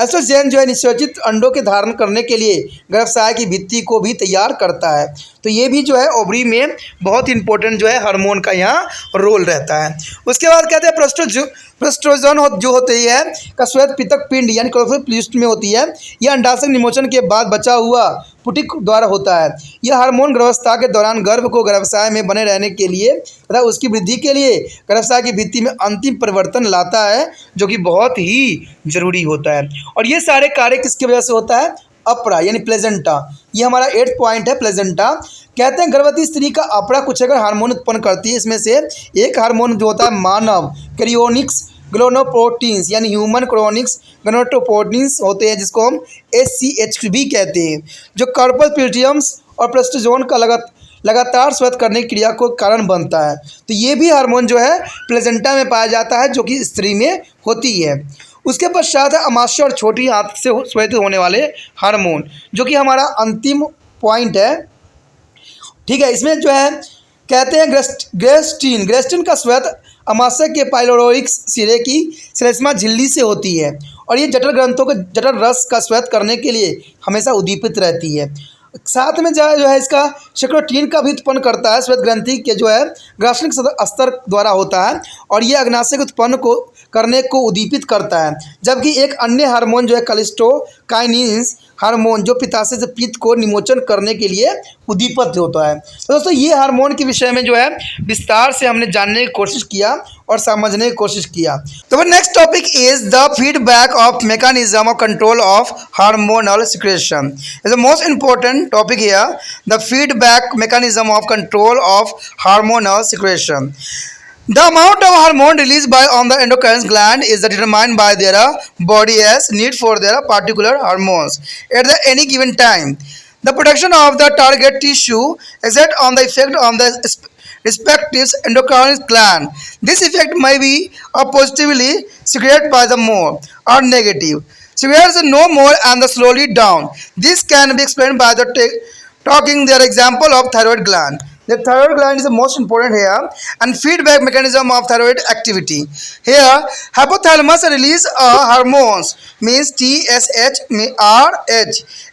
एस्ट्रोजन जो है निषेचित अंडों के धारण करने के लिए गर्भाशय की भित्ति को भी तैयार करता है। तो ये भी जो है ओवरी में बहुत इंपॉर्टेंट जो है हार्मोन का यहाँ रोल रहता है। उसके बाद कहते हैं प्रोस्ट्रोजन जो होती है का श्वेत पितक पिंड यानी क्लोरोप्लास्ट में होती है। यह अंडाशय निमोचन के बाद बचा हुआ पुटिक द्वारा होता है। यह हार्मोन गर्भावस्था के दौरान गर्भ को गर्भाशय में बने रहने के लिए तथा उसकी वृद्धि के लिए गर्भाशय की भित्ति में अंतिम परिवर्तन लाता है, जो कि बहुत ही जरूरी होता है। और ये सारे कार्य किसकी वजह से होता है, अपरा यानी प्लेजेंटा। ये हमारा 8th पॉइंट है प्लेजेंटा। कहते हैं गर्भवती स्त्री का अपरा कुछ अगर हार्मोन उत्पन्न करती है। इसमें से एक हार्मोन जो होता है मानव क्रियोनिक्स ग्लोनोप्रोटीन्स यानी ह्यूमन क्रोनिक्स ग्लोनोप्रोटीन्स होते हैं, जिसको हम SCH भी कहते हैं, जो कार्पल प्यूटियम्स और प्रोस्टेजोन का लगातार स्वेद करने की क्रिया को कारण बनता है। तो ये भी हार्मोन जो है प्लेजेंटा में पाया जाता है, जो कि स्त्री में होती है। उसके पश्चात है अमाशय और छोटी आंत से स्वेदित होने वाले हार्मोन, जो कि हमारा अंतिम पॉइंट है, ठीक है। इसमें जो है कहते हैं ग्रेस्टिन का स्वेद अमाशय के पाइलोरोइक सिरे की श्लेष्मा झिल्ली से होती है और ये जठर ग्रंथों के जठर रस का स्वेद करने के लिए हमेशा उद्दीपित रहती है। साथ में जो है इसका शेक्रोटीन का भी उत्पन्न करता है, श्वेत ग्रंथि के जो है ग्रासनिक स्तर द्वारा होता है और ये अग्नाशय के उत्पन्न को करने को उद्दीपित करता है। जबकि एक अन्य हार्मोन जो है कलिस्टोकाइनिन्स हार्मोन जो पित्ताशय से पित्त को निमोचन करने के लिए उद्दीपित होता है। तो दोस्तों ये हार्मोन के विषय में जो है विस्तार से हमने जानने की कोशिश किया और समझने की कोशिश किया। तो next topic is the feedback of mechanism of control of hormonal secretion. Is the most important topic here, the feedback mechanism of control of hormonal secretion. The amount of hormone released by on the endocrine gland is determined by their body as need for their particular hormones at any given time. The production of the target tissue exert on the effect on the respective endocrine gland. This effect may be positively secreted by the more or negative. Secretes no more and the slowly down. This can be explained by the talking their example of thyroid gland. The thyroid gland is the most important here and feedback mechanism of thyroid activity. Here, hypothalamus release hormones means TSH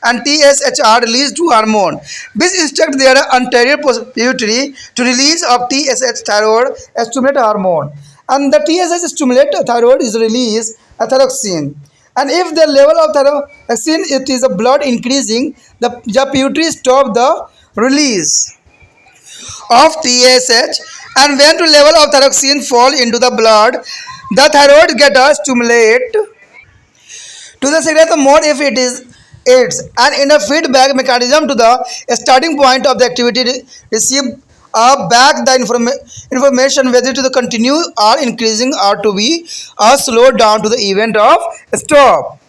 and TSHR release two hormone. This instruct their anterior pituitary to release of TSH thyroid stimulate hormone, and the TSH stimulate thyroid is release a thyroxine. And if the level of thyroxine it is a blood increasing, the pituitary stop the release of TSH, and when the level of thyroxine fall into the blood, the thyroid get a stimulate to the secret more if it is aids, and in a feedback mechanism to the starting point of the activity receive back the information whether to the continue or increasing or to be slow down to the event of stop.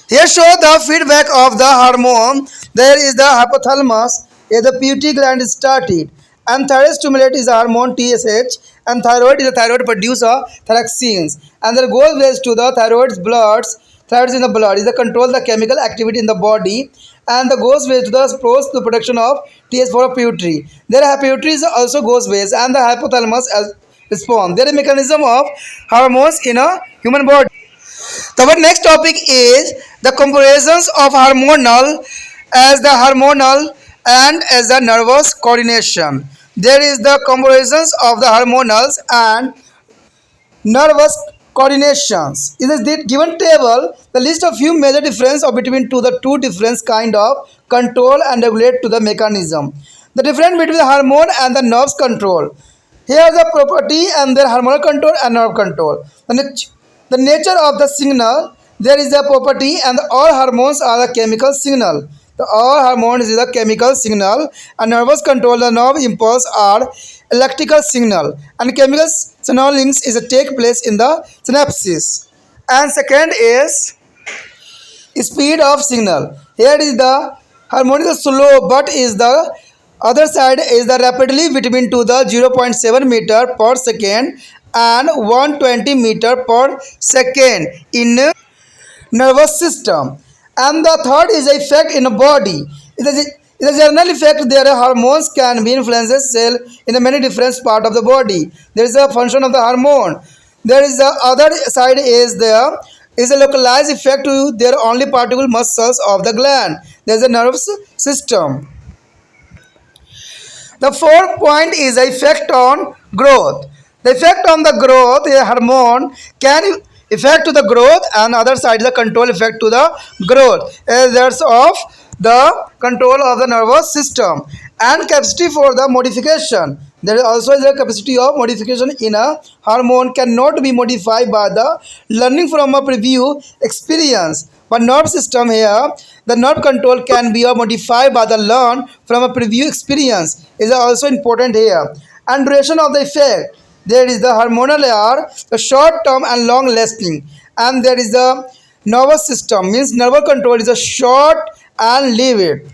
Here show the feedback of the hormone. There is the hypothalamus, where the pituitary gland is started, and thyroid stimulate is hormone TSH, and thyroid is the thyroid producer thyroxines, and the goal ways to the thyroid's bloods. Thyroid in the blood is the control the chemical activity in the body, and the goes ways to the pros to production of TSH for pituitary. Their pituitary also goes ways, and the hypothalamus as response. There is mechanism of hormones in a human body. So our next topic is the comparisons of hormonal and as the nervous coordination. There is the comparisons of the hormonals and nervous coordinations. In the given table, the list of few major difference between the two different kind of control and regulate to the mechanism. The difference between the hormone and the nerves control. Here is the property and their hormonal control and nerve control. The nature of the signal, there is a property and all hormones are the chemical signal. The all hormones is a chemical signal, and nervous control, the nerve impulse are electrical signal, and chemical signalings is a take place in the synapses. And second is speed of signal. Here is the harmonic is slow, but is the other side is the rapidly between to the 0.7 meter per second and 120 meter per second in nervous system. And the third is the effect in the body. It is a general effect. Their hormones can be influences cell in the many different part of the body. There is a function of the hormone. There is the other side is a localized effect to their only particular muscles of the gland. There is a nervous system. The fourth point is the effect on growth. The effect on the growth, a hormone can effect to the growth, and other side the control effect to the growth. That's of the control of the nervous system and capacity for the modification. There is also the capacity of modification in a hormone cannot be modified by the learning from a preview experience. But nerve system here, the nerve control can be modified by the learn from a preview experience is also important here. And duration of the effect. There is the hormonal are the short term and long lasting, and there is the nervous system means nerve control is a short and leave it.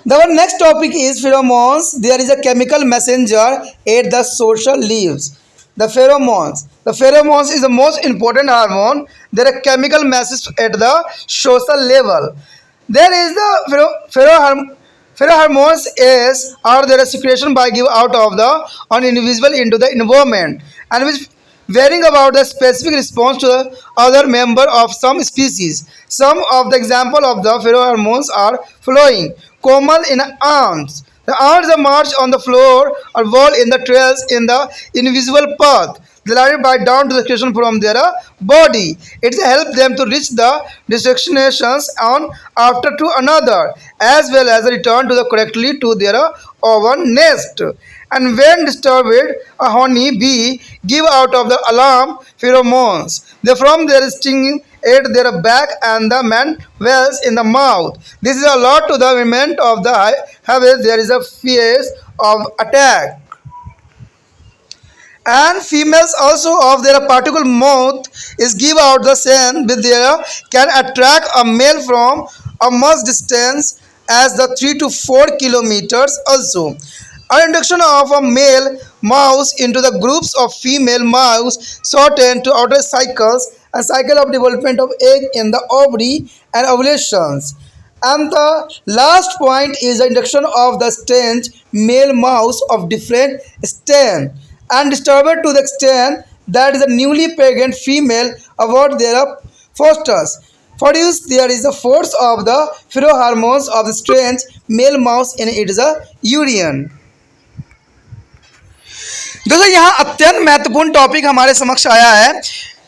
The next topic is pheromones. There is a chemical messenger at the social leaves. The pheromones. The pheromones is the most important hormone. There are chemical message at the social level. There is the pheromones is are their secretion by give out of the on individual into the environment, and which varying about the specific response to the other member of some species. Some of the example of the pheromones are flowing, common in ants. The ants are march on the floor or wall in the trails in the invisible path. They are by down to the secretion from their body. It helps them to reach the destinations on after to another, as well as return to the correctly to their oven nest. And when disturbed, a honey bee give out of the alarm pheromones. They from their sting at their back and the man wells in the mouth. This is a lot to the movement of the habit. There is a fear of attack. And females also of their particular mouth is give out the scent with their can attract a male from a much distance, as the 3 to 4 kilometers also. Introduction of a male mouse into the groups of female mouse shorten to outer cycles and cycle of development of egg in the ovary and ovulations. And the last point is the introduction of the strange male mouse of different strain and disturbed to the extent that is a newly pregnant female avoid their fosters. For use, there is the force of the pheromones of the strange male mouse in its urine. दोस्तों यहाँ अत्यंत महत्वपूर्ण topic हमारे समक्ष आया है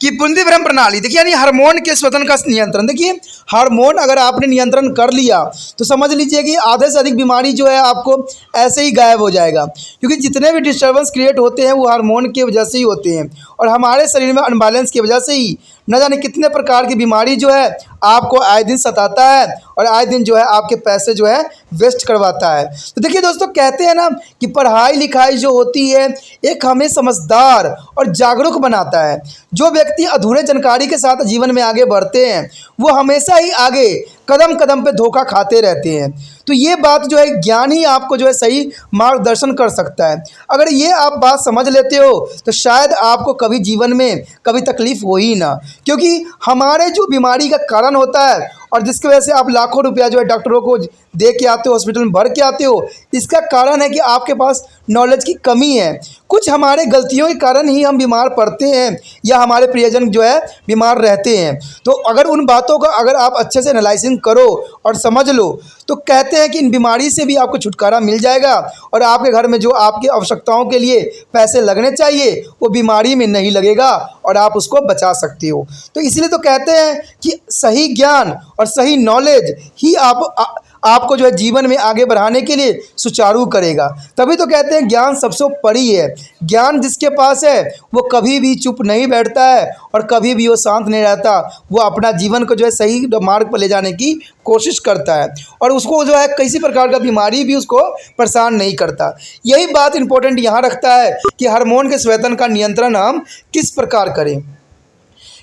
कि पुंजीभ्रम प्रणाली। देखिए यानी हार्मोन के स्वतन का नियंत्रण। देखिए हार्मोन अगर आपने नियंत्रण कर लिया तो समझ लीजिए कि आधे से अधिक बीमारी जो है आपको ऐसे ही गायब हो जाएगा, क्योंकि जितने भी डिस्टर्बेंस क्रिएट होते हैं वो हार्मोन की वजह से ही होते हैं और हमारे शरीर में अनबैलेंस की वजह से ही न जाने कितने प्रकार की बीमारी जो है आपको आए दिन सताता है और आए दिन जो है आपके पैसे जो है वेस्ट करवाता है। तो देखिए दोस्तों कहते हैं ना कि पढ़ाई लिखाई जो होती है एक हमें समझदार और जागरूक बनाता है। जो व्यक्ति अधूरे जानकारी के साथ जीवन में आगे बढ़ते हैं वो हमेशा ही आगे कदम कदम पे धोखा खाते रहते हैं। तो ये बात जो है ज्ञान ही आपको जो है सही मार्गदर्शन कर सकता है। अगर ये आप बात समझ लेते हो तो शायद आपको कभी जीवन में कभी तकलीफ हो ही ना, क्योंकि हमारे जो बीमारी का कारण होता है और जिसकी वजह से आप लाखों रुपया जो है डॉक्टरों को दे के आते हो, हॉस्पिटल में भर के आते हो, इसका कारण है कि आपके पास नॉलेज की कमी है। कुछ हमारे गलतियों के कारण ही हम बीमार पड़ते हैं या हमारे प्रियजन जो है बीमार रहते हैं। तो अगर उन बातों का अगर आप अच्छे से एनालाइसिस करो और समझ लो तो कहते हैं कि इन बीमारी से भी आपको छुटकारा मिल जाएगा और आपके घर में जो आपकी आवश्यकताओं के लिए पैसे लगने चाहिए वो बीमारी में नहीं लगेगा और आप उसको बचा सकते हो। तो इसलिए तो कहते हैं कि सही ज्ञान और सही नॉलेज ही आपको जो है जीवन में आगे बढ़ाने के लिए सुचारू करेगा। तभी तो कहते हैं ज्ञान सबसे परी है। ज्ञान जिसके पास है वो कभी भी चुप नहीं बैठता है और कभी भी वो शांत नहीं रहता, वो अपना जीवन को जो है सही मार्ग पर ले जाने की कोशिश करता है और उसको जो है किसी प्रकार का बीमारी भी उसको परेशान नहीं करता। यही बात इंपॉर्टेंट यहाँ रखता है कि हार्मोन के स्वेदन का नियंत्रण हम किस प्रकार करें।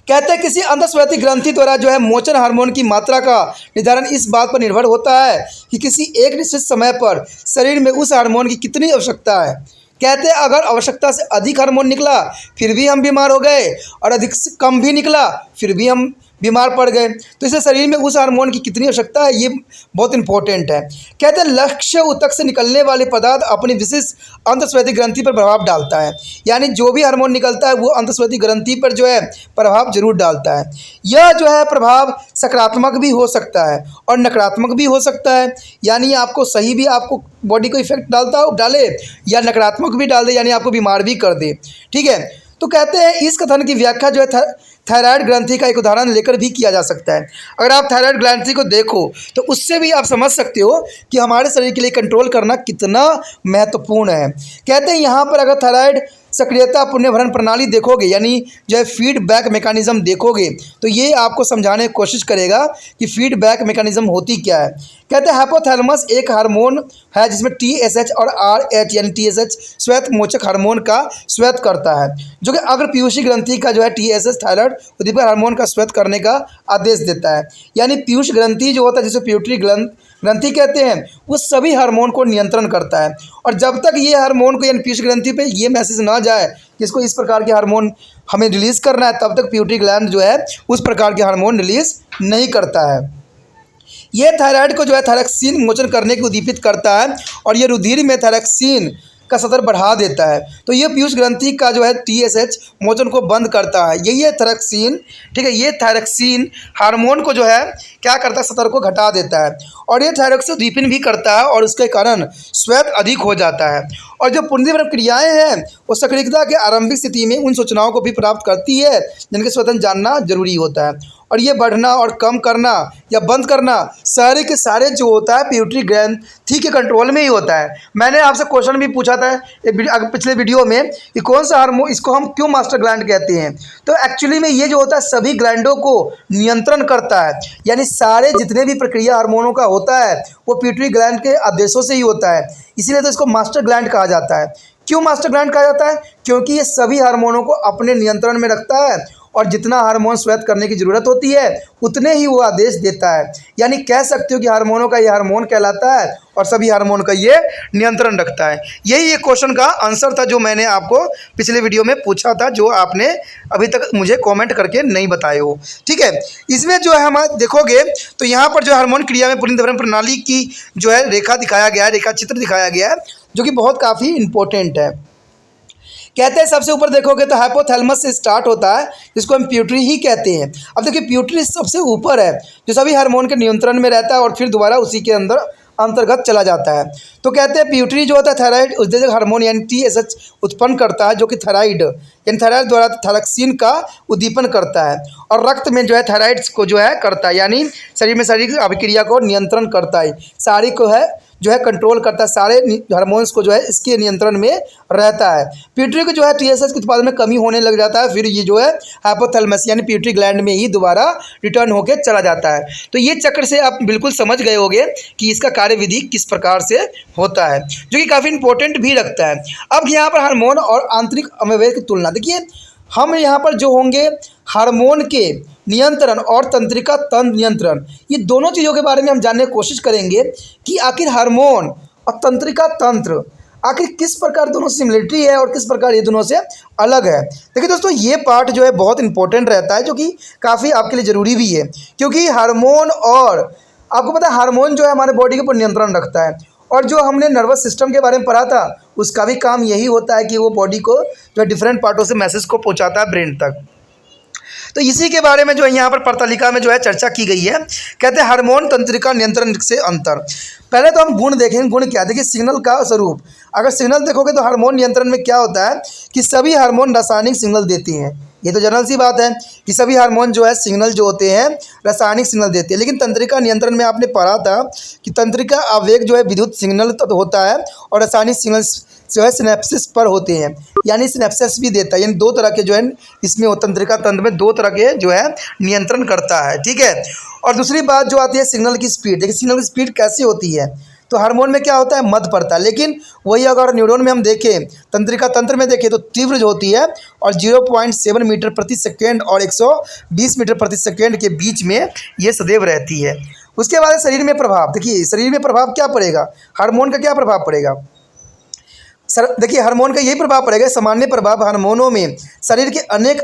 कहते हैं किसी अंतःस्वेदी ग्रंथि द्वारा जो है मोचन हार्मोन की मात्रा का निर्धारण इस बात पर निर्भर होता है कि किसी एक निश्चित समय पर शरीर में उस हार्मोन की कितनी आवश्यकता है। कहते हैं अगर आवश्यकता से अधिक हार्मोन निकला फिर भी हम बीमार हो गए और अधिक से कम भी निकला फिर भी हम बीमार पड़ गए, तो इसे शरीर में उस हार्मोन की कितनी आवश्यकता है ये बहुत इंपॉर्टेंट है। कहते हैं लक्ष्य ऊतक से निकलने वाले पदार्थ अपनी विशिष्ट अंतःस्वेदी ग्रंथि पर प्रभाव डालता है, यानी जो भी हार्मोन निकलता है वो अंतःस्वेदी ग्रंथि पर जो है प्रभाव जरूर डालता है। यह जो है प्रभाव सकारात्मक भी हो सकता है और नकारात्मक भी हो सकता है, यानी आपको सही भी आपको बॉडी को इफेक्ट डाले या नकारात्मक भी डाल दे, यानी आपको बीमार भी कर दे। ठीक है, तो कहते हैं इस कथन की व्याख्या जो है थायराइड ग्रंथि का एक उदाहरण लेकर भी किया जा सकता है। अगर आप थायराइड ग्रंथि को देखो तो उससे भी आप समझ सकते हो कि हमारे शरीर के लिए कंट्रोल करना कितना महत्वपूर्ण है। कहते हैं यहाँ पर अगर थायराइड सक्रियता पुण्यभरण प्रणाली देखोगे, यानी जो है फीडबैक मैकेनिज्म देखोगे, तो ये आपको समझाने की कोशिश करेगा कि फीडबैक मैकेनिज्म होती क्या है। कहते हैं हाइपोथैलेमस एक हार्मोन है जिसमें TSH और RH यानी TSH श्वेत मोचक हार्मोन का श्वेत करता है, जो कि अग्र पीयूषी ग्रंथि का जो है TSH थायराइड उद्दीपक हार्मोन का श्वेत करने का आदेश देता है। यानी पीयूष ग्रंथि जो होता है जिसे पिट्यूटरी ग्रंथि कहते हैं वो सभी हार्मोन को नियंत्रण करता है और जब तक ये हार्मोन को यानी पीयूष ग्रंथि पे ये मैसेज ना जाए कि इसको इस प्रकार के हार्मोन हमें रिलीज़ करना है, तब तक पिट्यूटरी ग्लैंड जो है उस प्रकार के हार्मोन रिलीज़ नहीं करता है। ये थायराइड को जो है थायरॉक्सिन मोचन करने को उद्दीपित करता है और ये रुधिर में थायरॉक्सिन का स्तर बढ़ा देता है। तो ये पीयूष ग्रंथि का जो है TSH मोचन को बंद करता है। यही है थायरॉक्सिन। ठीक है, ये थायरॉक्सिन हार्मोन को जो है क्या करता है, स्तर को घटा देता है और ये थायरॉक्सिन उद्दीपन भी करता है और उसके कारण श्वेत अधिक हो जाता है। और जो पुनर्जीवन क्रियाएं हैं वो सक्रियता के आरंभिक स्थिति में उन सूचनाओं को भी प्राप्त करती है जिनके स्वतंत्र जानना जरूरी होता है और ये बढ़ना और कम करना या बंद करना सारे के सारे जो होता है पिट्यूटरी ग्रंथि के कंट्रोल में ही होता है। मैंने आपसे क्वेश्चन भी पूछा था पिछले वीडियो में कि कौन सा हार्मोन, इसको हम क्यों मास्टर ग्लैंड कहते हैं, तो एक्चुअली में ये जो होता है सभी ग्लैंडों को नियंत्रण करता है, यानी सारे जितने भी प्रक्रिया हार्मोनों का होता है वो पिट्यूटरी ग्लैंड के आदेशों से ही होता है, इसीलिए तो इसको मास्टर ग्लैंड कहा जाता है। क्यों मास्टर ग्लैंड कहा जाता है? क्योंकि ये सभी हार्मोनों को अपने नियंत्रण में रखता है और जितना हार्मोन स्वेत करने की ज़रूरत होती है उतने ही वो आदेश देता है। यानी कह सकते हो कि हार्मोनों का ये हार्मोन कहलाता है और सभी हार्मोन का ये नियंत्रण रखता है। यही एक क्वेश्चन का आंसर था जो मैंने आपको पिछले वीडियो में पूछा था, जो आपने अभी तक मुझे कमेंट करके नहीं बताए हो। ठीक है, इसमें जो है हम देखोगे तो यहाँ पर जो हार्मोन क्रिया में पूरी प्रणाली की जो है रेखा दिखाया गया है, रेखा चित्र दिखाया गया है, जो कि बहुत काफ़ी इंपॉर्टेंट है। कहते हैं सबसे ऊपर देखोगे तो हाइपोथैलेमस से स्टार्ट होता है, जिसको हम प्यूटरी ही कहते हैं। अब देखिए प्यूटरी सबसे ऊपर है जो सभी हार्मोन के नियंत्रण में रहता है और फिर दोबारा उसी के अंदर अंतर्गत चला जाता है। तो कहते हैं प्यूटरी जो होता है थायराइड उत्तेजक हार्मोन यानी TSH उत्पन्न करता है, जो कि थायराइड यानी थायराइड द्वारा थायरॉक्सिन का उद्दीपन करता है और रक्त में जो है थायराइड को जो है करता है, यानी शरीर में शारीरिक अभिक्रिया को नियंत्रण करता है, सारी को है जो है कंट्रोल करता है, सारे हार्मोन्स को जो है इसके नियंत्रण में रहता है। प्यूटरी को जो है TSH के उत्पादन में कमी होने लग जाता है, फिर ये जो है हाइपोथैलेमस यानी प्यूटरी ग्लैंड में ही दोबारा रिटर्न होकर चला जाता है। तो ये चक्र से आप बिल्कुल समझ गए होंगे कि इसका कार्यविधि किस प्रकार से होता है, जो कि काफ़ी इंपॉर्टेंट भी रखता है। अब यहाँ पर हार्मोन और आंतरिक अवयव की तुलना देखिए, हम यहाँ पर जो होंगे हार्मोन के नियंत्रण और तंत्रिका तंत्र नियंत्रण, ये दोनों चीज़ों के बारे में हम जानने की कोशिश करेंगे कि आखिर हार्मोन और तंत्रिका तंत्र आखिर किस प्रकार दोनों सिमिलरिटी है और किस प्रकार ये दोनों से अलग है। देखिए दोस्तों, ये पार्ट जो है बहुत इंपॉर्टेंट रहता है, जो कि काफ़ी आपके लिए ज़रूरी भी है, क्योंकि हार्मोन और आपको पता है हार्मोन जो है हमारे बॉडी के ऊपर नियंत्रण रखता है, और जो हमने नर्वस सिस्टम के बारे में पढ़ा था उसका भी काम यही होता है कि वो बॉडी को जो डिफरेंट पार्टों से मैसेज को पहुंचाता है ब्रेन तक। तो इसी के बारे में जो है यहाँ पर प्रतालिका में जो है चर्चा की गई है। कहते हैं हार्मोन तंत्रिका नियंत्रण से अंतर। पहले तो हम गुण देखेंगे, गुण क्या देखिए, सिग्नल का स्वरूप। अगर सिग्नल देखोगे तो हार्मोन नियंत्रण में क्या होता है कि सभी हार्मोन रासायनिक सिग्नल देती हैं, ये तो जनरल सी बात है कि सभी हार्मोन जो है सिग्नल जो होते हैं रासायनिक सिग्नल देते हैं। लेकिन तंत्रिका नियंत्रण में आपने पढ़ा था कि तंत्रिका आवेग जो है विद्युत सिग्नल होता है और रासायनिक सिग्नल जो है सिनेप्सिस पर होते हैं, यानी सिनेप्सिस भी देता है। यानी दो तरह के जो है इसमें तंत्रिका तंत्र में दो तरह के जो है नियंत्रण करता है। ठीक है, और दूसरी बात जो आती है सिग्नल की स्पीड। देखिए सिग्नल की स्पीड कैसी होती है, तो हार्मोन में क्या होता है मध्य पड़ता है, लेकिन वही अगर न्यूरॉन में हम देखें, तंत्रिका तंत्र में देखें तो तीव्र जो होती है और 0.7 मीटर प्रति सेकेंड और 120 मीटर प्रति सेकेंड के बीच में ये सदैव रहती है। उसके बाद शरीर में प्रभाव। देखिए शरीर में प्रभाव क्या पड़ेगा, हार्मोन का क्या प्रभाव पड़ेगा। देखिए हार्मोन का यही प्रभाव पड़ेगा, सामान्य प्रभाव हार्मोनों में शरीर के अनेक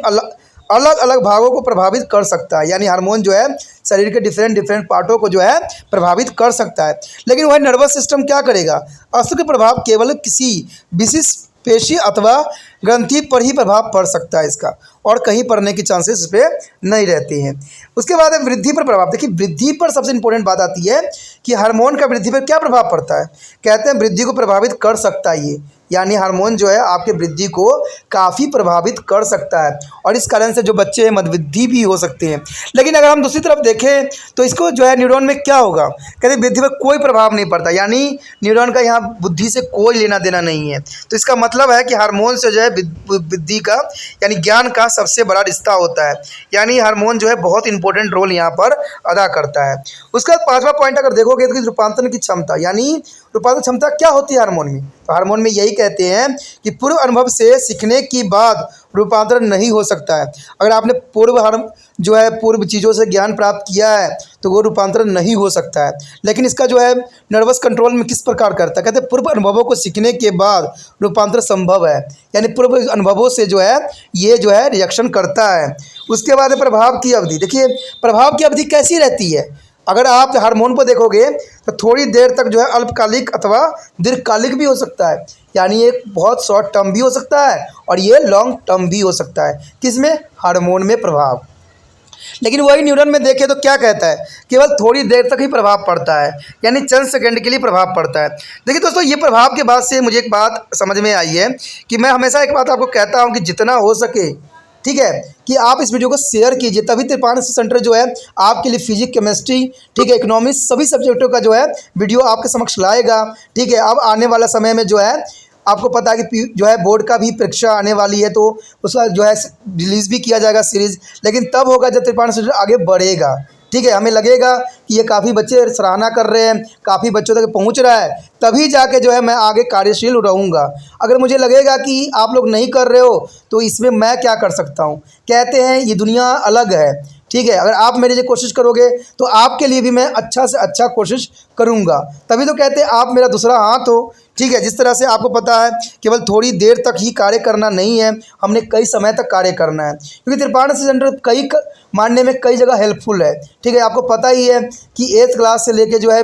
अलग अलग भागों को प्रभावित कर सकता है। यानी हार्मोन जो है शरीर के डिफरेंट पार्टों को जो है प्रभावित कर सकता है, लेकिन वह नर्वस सिस्टम क्या करेगा, असर के प्रभाव केवल किसी विशिष्ट पेशी अथवा ग्रंथि पर ही प्रभाव पड़ सकता है इसका, और कहीं पड़ने के चांसेस इस पर नहीं रहते हैं। उसके बाद है वृद्धि पर प्रभाव। देखिए वृद्धि पर सबसे इंपॉर्टेंट बात आती है कि हार्मोन का वृद्धि पर क्या प्रभाव पड़ता है। कहते हैं वृद्धि को प्रभावित कर सकता है ये, यानी हार्मोन जो है आपके वृद्धि को काफ़ी प्रभावित कर सकता है, और इस कारण से जो बच्चे हैं मदवृद्धि भी हो सकते हैं। लेकिन अगर हम दूसरी तरफ देखें तो इसको जो है न्यूरॉन में क्या होगा, कहते वृद्धि पर कोई प्रभाव नहीं पड़ता, यानी न्यूरॉन का यहाँ बुद्धि से कोई लेना देना नहीं है। तो इसका मतलब है कि हार्मोन से जो है बुद्धि का यानी ज्ञान का सबसे बड़ा रिश्ता होता है, यानी हार्मोन जो है बहुत इंपॉर्टेंट रोल यहाँ पर अदा करता है। उसका पांचवा पॉइंट अगर देखोगे तो रूपांतरण की क्षमता, यानी रूपांतरण क्षमता क्या होती है हार्मोन में। तो हार्मोन में यही कहते हैं कि पूर्व अनुभव से सीखने की बाद रूपांतरण नहीं हो सकता है। अगर आपने पूर्व चीज़ों से ज्ञान प्राप्त किया है तो वो रूपांतरण नहीं हो सकता है। लेकिन इसका जो है नर्वस कंट्रोल में किस प्रकार करता है, कहते हैं पूर्व अनुभवों को सीखने के बाद रूपांतरण संभव है, यानी पूर्व अनुभवों से जो है ये जो है रिएक्शन करता है। उसके बाद प्रभाव की अवधि। देखिए प्रभाव की अवधि कैसी रहती है, अगर आप हार्मोन को देखोगे तो थोड़ी देर तक जो है अल्पकालिक अथवा दीर्घकालिक भी हो सकता है, यानी एक बहुत शॉर्ट टर्म भी हो सकता है और ये लॉन्ग टर्म भी हो सकता है। किसमें, हार्मोन में प्रभाव। लेकिन वही न्यूरॉन में देखें तो क्या कहता है, केवल थोड़ी देर तक ही प्रभाव पड़ता है, यानी चंद सेकंड के लिए प्रभाव पड़ता है। देखिए दोस्तों, ये प्रभाव के बाद से मुझे एक बात समझ में आई है कि मैं हमेशा एक बात आपको कहता हूँ कि जितना हो सके, ठीक है, कि आप इस वीडियो को शेयर कीजिए, तभी त्रिपाण सेंटर जो है आपके लिए फिजिक्स, केमिस्ट्री, ठीक है, इकोनॉमिक्स सभी सब्जेक्टों का जो है वीडियो आपके समक्ष लाएगा। ठीक है, अब आने वाला समय में जो है आपको पता है कि जो है बोर्ड का भी परीक्षा आने वाली है, तो उसका जो है रिलीज़ भी किया जाएगा सीरीज़, लेकिन तब होगा जब त्रिपाण सेंटर आगे बढ़ेगा। ठीक है, हमें लगेगा कि ये काफ़ी बच्चे सराहना कर रहे हैं, काफ़ी बच्चों तक पहुंच रहा है, तभी जाके जो है मैं आगे कार्यशील रहूँगा। अगर मुझे लगेगा कि आप लोग नहीं कर रहे हो तो इसमें मैं क्या कर सकता हूँ। कहते हैं ये दुनिया अलग है, ठीक है। अगर आप मेरे लिए कोशिश करोगे तो आपके लिए भी मैं अच्छा से अच्छा कोशिश करूँगा। तभी तो कहते हैं आप मेरा दूसरा हाथ हो, ठीक है। जिस तरह से आपको पता है केवल थोड़ी देर तक ही कार्य करना नहीं है, हमने कई समय तक कार्य करना है, क्योंकि त्रिपाठी सेंटर कई मानने में कई जगह हेल्पफुल है, ठीक है। आपको पता ही है कि 8th क्लास से लेके जो है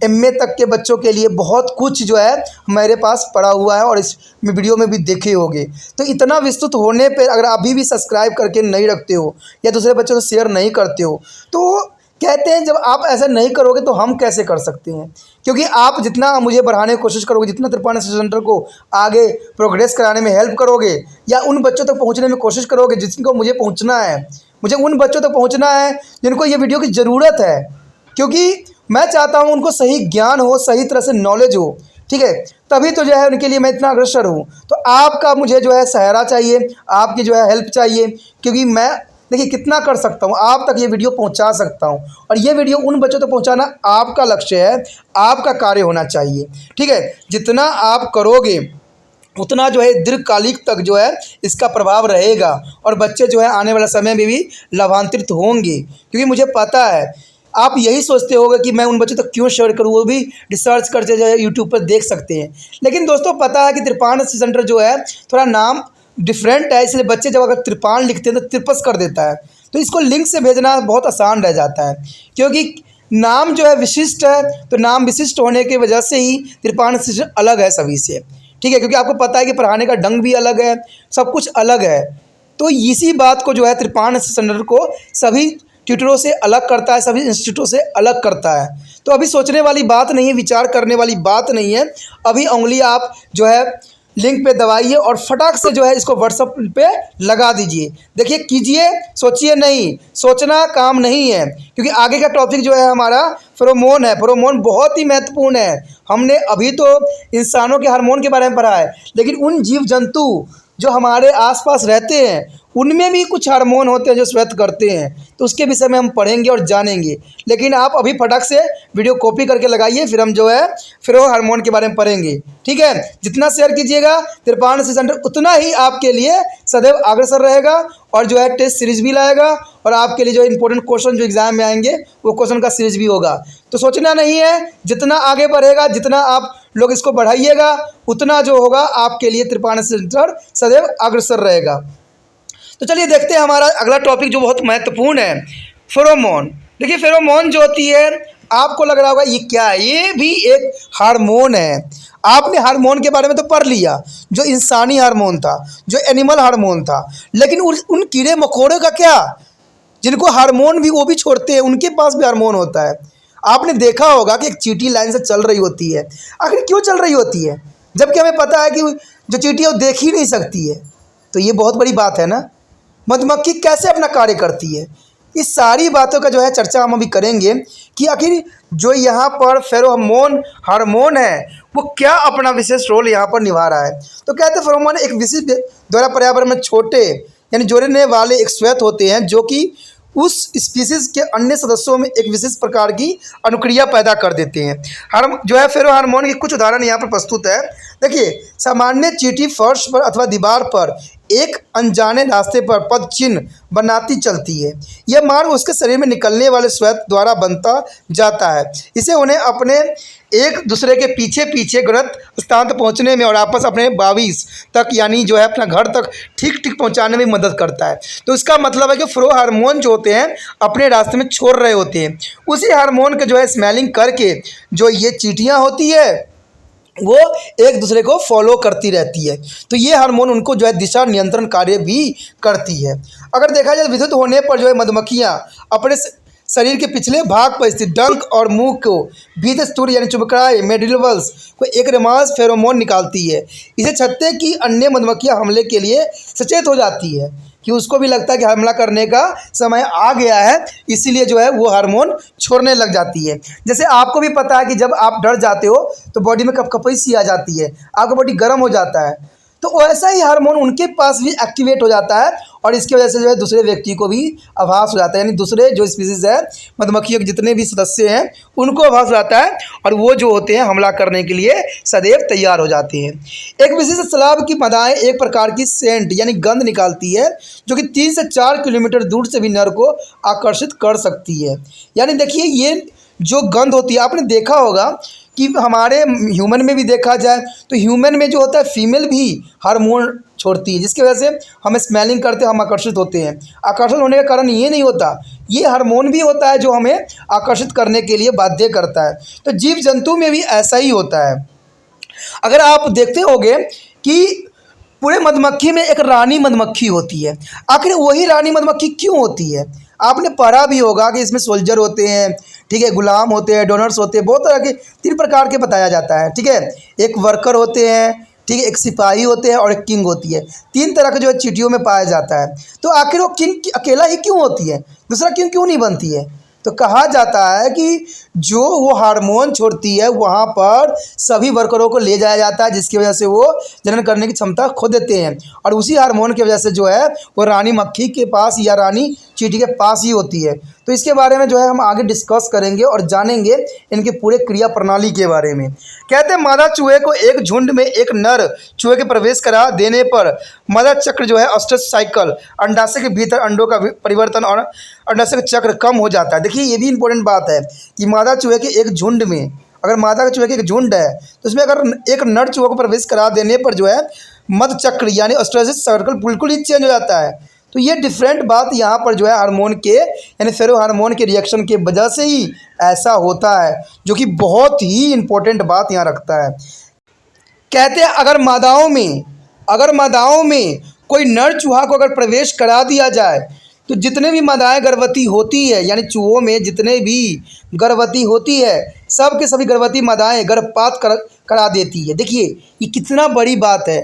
MA तक के बच्चों के लिए बहुत कुछ जो है मेरे पास पड़ा हुआ है और इस वीडियो में भी देखे होंगे। तो इतना विस्तृत होने पर अगर अभी भी सब्सक्राइब करके नहीं रखते हो या दूसरे बच्चों से शेयर नहीं करते हो, तो कहते हैं जब आप ऐसा नहीं करोगे तो हम कैसे कर सकते हैं। क्योंकि आप जितना मुझे बढ़ाने की कोशिश करोगे, जितना त्रिपाठी सेंटर को आगे प्रोग्रेस कराने में हेल्प करोगे या उन बच्चों तक पहुंचने में कोशिश करोगे जिनको मुझे पहुंचना है, मुझे उन बच्चों तक पहुंचना है जिनको ये वीडियो की ज़रूरत है, क्योंकि मैं चाहता हूं उनको सही ज्ञान हो, सही तरह से नॉलेज हो, ठीक है। तभी तो जो है उनके लिए मैं इतना अग्रसर हूँ। तो आपका मुझे जो है सहारा चाहिए, आपकी जो है हेल्प चाहिए, क्योंकि मैं देखिए कितना कर सकता हूँ, आप तक ये वीडियो पहुँचा सकता हूँ और ये वीडियो उन बच्चों तक पहुँचाना आपका लक्ष्य है, आपका कार्य होना चाहिए, ठीक है। जितना आप करोगे उतना जो है दीर्घकालिक तक जो है इसका प्रभाव रहेगा और बच्चे जो है आने वाला समय में भी लाभान्वित होंगे। क्योंकि मुझे पता है आप यही सोचते होगे कि मैं उन बच्चों तक क्यों शेयर करूँ, वो भी रिसर्च करके जो है यूट्यूब पर देख सकते हैं। लेकिन दोस्तों पता है कि त्रिपाठी सेंटर जो है थोड़ा नाम डिफरेंट है, इसलिए बच्चे जब अगर त्रिपाण लिखते हैं तो त्रिपस कर देता है, तो इसको लिंक से भेजना बहुत आसान रह जाता है। क्योंकि नाम जो है विशिष्ट है, तो नाम विशिष्ट होने की वजह से ही त्रिपाठी सेंटर अलग है सभी से, ठीक है। क्योंकि आपको पता है कि पढ़ाने का ढंग भी अलग है, सब कुछ अलग है। तो इसी बात को जो है त्रिपाठी सेंटर को सभी ट्यूटरों से अलग करता है, सभी इंस्टीट्यूटों से अलग करता है। तो अभी सोचने वाली बात नहीं है, विचार करने वाली बात नहीं है, अभी उंगली आप जो है लिंक पे दबाइए और फटाक से जो है इसको व्हाट्सएप पे लगा दीजिए। देखिए कीजिए, सोचिए नहीं, सोचना काम नहीं है। क्योंकि आगे का टॉपिक जो है हमारा फेरोमोन है। फेरोमोन बहुत ही महत्वपूर्ण है। हमने अभी तो इंसानों के हार्मोन के बारे में पढ़ा है, लेकिन उन जीव जंतु जो हमारे आसपास रहते हैं उनमें भी कुछ हार्मोन होते हैं जो स्वेत करते हैं, तो उसके विषय में हम पढ़ेंगे और जानेंगे। लेकिन आप अभी फटाक से वीडियो कॉपी करके लगाइए, फिर हम जो है फिर वो हार्मोन के बारे में पढ़ेंगे, ठीक है। जितना शेयर कीजिएगा त्रिपाठी सेंटर उतना ही आपके लिए सदैव अग्रसर रहेगा और जो है टेस्ट सीरीज भी लाएगा और आपके लिए जो इंपॉर्टेंट क्वेश्चन जो एग्जाम में आएंगे वो क्वेश्चन का सीरीज भी होगा। तो सोचना नहीं है, जितना आगे बढ़ेगा, जितना आप लोग इसको बढ़ाइएगा, उतना जो होगा आपके लिए त्रिपाठी सेंटर सदैव अग्रसर रहेगा। तो चलिए देखते हैं हमारा अगला टॉपिक जो बहुत महत्वपूर्ण है, फेरोमोन। देखिए फेरोमोन जो होती है, आपको लग रहा होगा ये क्या है, ये भी एक हार्मोन है। आपने हार्मोन के बारे में तो पढ़ लिया, जो इंसानी हार्मोन था, जो एनिमल हार्मोन था, लेकिन उन कीड़े मकोड़े का क्या, जिनको हार्मोन भी वो भी छोड़ते हैं, उनके पास भी हार्मोन होता है। आपने देखा होगा कि एक चींटी लाइन से चल रही होती है, आखिर क्यों चल रही होती है, जबकि हमें पता है कि जो चींटी है वो देख ही नहीं सकती है। तो ये बहुत बड़ी बात है ना। मधुमक्खी कैसे अपना कार्य करती है, इस सारी बातों का जो है चर्चा हम अभी करेंगे कि आखिर जो यहाँ पर फेरोमोन हार्मोन है वो क्या अपना विशेष रोल यहाँ पर निभा रहा है। तो कहते हैं फेरोमोन एक विशिष्ट द्वारा पर्यावरण में छोटे यानी जोड़ने वाले एक स्वेत होते हैं जो कि उस स्पीसीज के अन्य सदस्यों में एक विशेष प्रकार की अनुक्रिया पैदा कर देते हैं। जो है फेरो हार्मोन की कुछ उदाहरण यहाँ पर प्रस्तुत है। देखिए सामान्य चींटी फर्श पर अथवा दीवार पर एक अनजाने रास्ते पर पद चिन्ह बनाती चलती है। यह मार्ग उसके शरीर में निकलने वाले स्वेत द्वारा बनता जाता है। इसे उन्हें अपने एक दूसरे के पीछे पीछे गलत स्थान तक पहुँचने में और आपस अपने बाविस तक यानी जो है अपना घर तक ठीक ठीक पहुँचाने में मदद करता है। तो इसका मतलब है कि फेरो हार्मोन जो होते हैं अपने रास्ते में छोड़ रहे होते हैं, उसी हार्मोन के जो है स्मेलिंग करके जो ये चींटियाँ होती है वो एक दूसरे को फॉलो करती रहती है। तो ये हार्मोन उनको जो है दिशा नियंत्रण कार्य भी करती है। अगर देखा जाए विद्युत होने पर जो है मधुमक्खियाँ अपने शरीर के पिछले भाग पर स्थित डंक और मुंह को भीतर स्तूर यानी चुबकाए मेडिलवल्स को एक रेमास फेरोमोन निकालती है। इसे छत्ते की अन्य मधुमक्खियाँ हमले के लिए सचेत हो जाती है कि उसको भी लगता है कि हमला करने का समय आ गया है, इसीलिए जो है वो हार्मोन छोड़ने लग जाती है। जैसे आपको भी पता है कि जब आप डर जाते हो तो बॉडी में कपकपाई सी आ जाती है, आपका बॉडी गर्म हो जाता है। तो वैसा ही हार्मोन उनके पास भी एक्टिवेट हो जाता है और इसकी वजह से जो है दूसरे व्यक्ति को भी आभास हो जाता है, यानी दूसरे जो स्पीसीज है मधुमक्खियों के जितने भी सदस्य हैं उनको आभास हो जाता है और वो जो होते हैं हमला करने के लिए सदैव तैयार हो जाते हैं। एक विशिष्ट सलाब की मदाएँ एक प्रकार की सेंट यानी गंध निकालती है जो कि 3 से 4 किलोमीटर दूर से भी नर को आकर्षित कर सकती है। यानी देखिए ये जो गंध होती है आपने देखा होगा कि हमारे ह्यूमन में भी देखा जाए तो ह्यूमन में जो होता है फीमेल भी हार्मोन छोड़ती है जिसकी वजह से हम स्मेलिंग करते हैं, हम आकर्षित होते हैं। आकर्षण होने का कारण ये नहीं होता, ये हार्मोन भी होता है जो हमें आकर्षित करने के लिए बाध्य करता है। तो जीव जंतु में भी ऐसा ही होता है। अगर आप देखते होंगे कि पूरे मधुमक्खी में एक रानी मधुमक्खी होती है, आखिर वही रानी मधुमक्खी क्यों होती है? आपने पढ़ा भी होगा कि इसमें सोल्जर होते हैं, ठीक है, गुलाम होते हैं, डोनर्स होते हैं, बहुत तरह के 3 प्रकार के बताया जाता है, ठीक है। एक वर्कर होते हैं, ठीक है, एक सिपाही होते हैं और एक किंग होती है। 3 तरह के जो है चींटियों में पाया जाता है। तो आखिर वो किंग अकेला ही क्यों होती है, दूसरा किंग क्यों नहीं बनती है? तो कहा जाता है कि जो वो हार्मोन छोड़ती है वहाँ पर सभी वर्करों को ले जाया जाता है जिसकी वजह से वो जनन करने की क्षमता खो देते हैं और उसी हार्मोन की वजह से जो है वो रानी मक्खी के पास या रानी चींटी के पास ही होती है। तो इसके बारे में जो है हम आगे डिस्कस करेंगे और जानेंगे इनके पूरे क्रिया प्रणाली के बारे में। कहते हैं मादा चूहे को एक झुंड में एक नर चूहे के प्रवेश करा देने पर मादा चक्र जो है ऑस्ट्रस साइकिल अंडाशय के भीतर अंडों का परिवर्तन और अंडाशय का चक्र कम हो जाता है। देखिए ये भी इंपॉर्टेंट बात है कि मादा चूहे के एक झुंड में, अगर मादा चूहे के एक झुंड है तो उसमें अगर एक नर चूहे को प्रवेश करा देने पर जो है मध चक्र यानी ऑस्ट्रस सर्कल बिल्कुल ही चेंज हो जाता है। तो ये डिफरेंट बात यहाँ पर जो है हार्मोन के यानी फेरो हार्मोन के रिएक्शन के वजह से ही ऐसा होता है, जो कि बहुत ही इम्पोर्टेंट बात यहाँ रखता है। कहते हैं अगर मादाओं में कोई नर चूहा को अगर प्रवेश करा दिया जाए तो जितने भी मादाएं गर्भवती होती है यानी चूहों में जितने भी गर्भवती होती है सब के सभी गर्भवती मादाएं गर्भपात करा देती है। देखिए ये कितना बड़ी बात है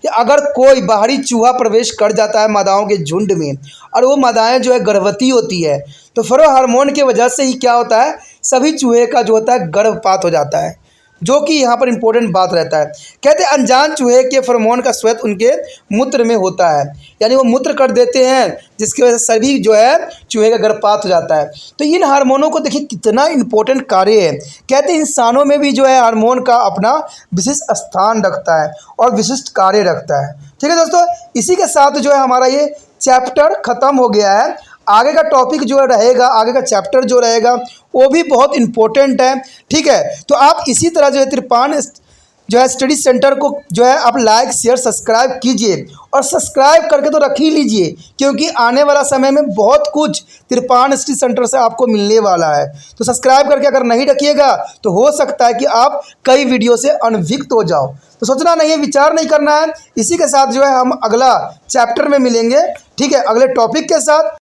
कि अगर कोई बाहरी चूहा प्रवेश कर जाता है मादाओं के झुंड में और वो मादाएं जो है गर्भवती होती है तो फेरो हार्मोन की वजह से ही क्या होता है, सभी चूहे का जो होता है गर्भपात हो जाता है, जो कि यहाँ पर इंपॉर्टेंट बात रहता है। कहते हैं अनजान चूहे के फेरोमोन का स्वेद उनके मूत्र में होता है, यानी वो मूत्र कर देते हैं जिसकी वजह से सभी जो है चूहे का गर्भपात हो जाता है। तो इन हार्मोनों को देखिए कितना इंपॉर्टेंट कार्य है। कहते हैं इंसानों में भी जो है हार्मोन का अपना विशिष्ट स्थान रखता है और विशिष्ट कार्य रखता है। ठीक है दोस्तों, इसी के साथ जो है हमारा ये चैप्टर ख़त्म हो गया है। आगे का टॉपिक जो रहेगा, आगे का चैप्टर जो रहेगा वो भी बहुत इम्पोर्टेंट है। ठीक है, तो आप इसी तरह जो है त्रिपान जो है स्टडी सेंटर को जो है आप लाइक शेयर सब्सक्राइब कीजिए और सब्सक्राइब करके तो रख ही लीजिए क्योंकि आने वाला समय में बहुत कुछ त्रिपान स्टडी सेंटर से आपको मिलने वाला है। तो सब्सक्राइब करके अगर नहीं रखिएगा तो हो सकता है कि आप कई वीडियो से अनभिज्ञ हो जाओ। तो सोचना नहीं है, विचार नहीं करना है। इसी के साथ जो है हम अगला चैप्टर में मिलेंगे, ठीक है, अगले टॉपिक के साथ।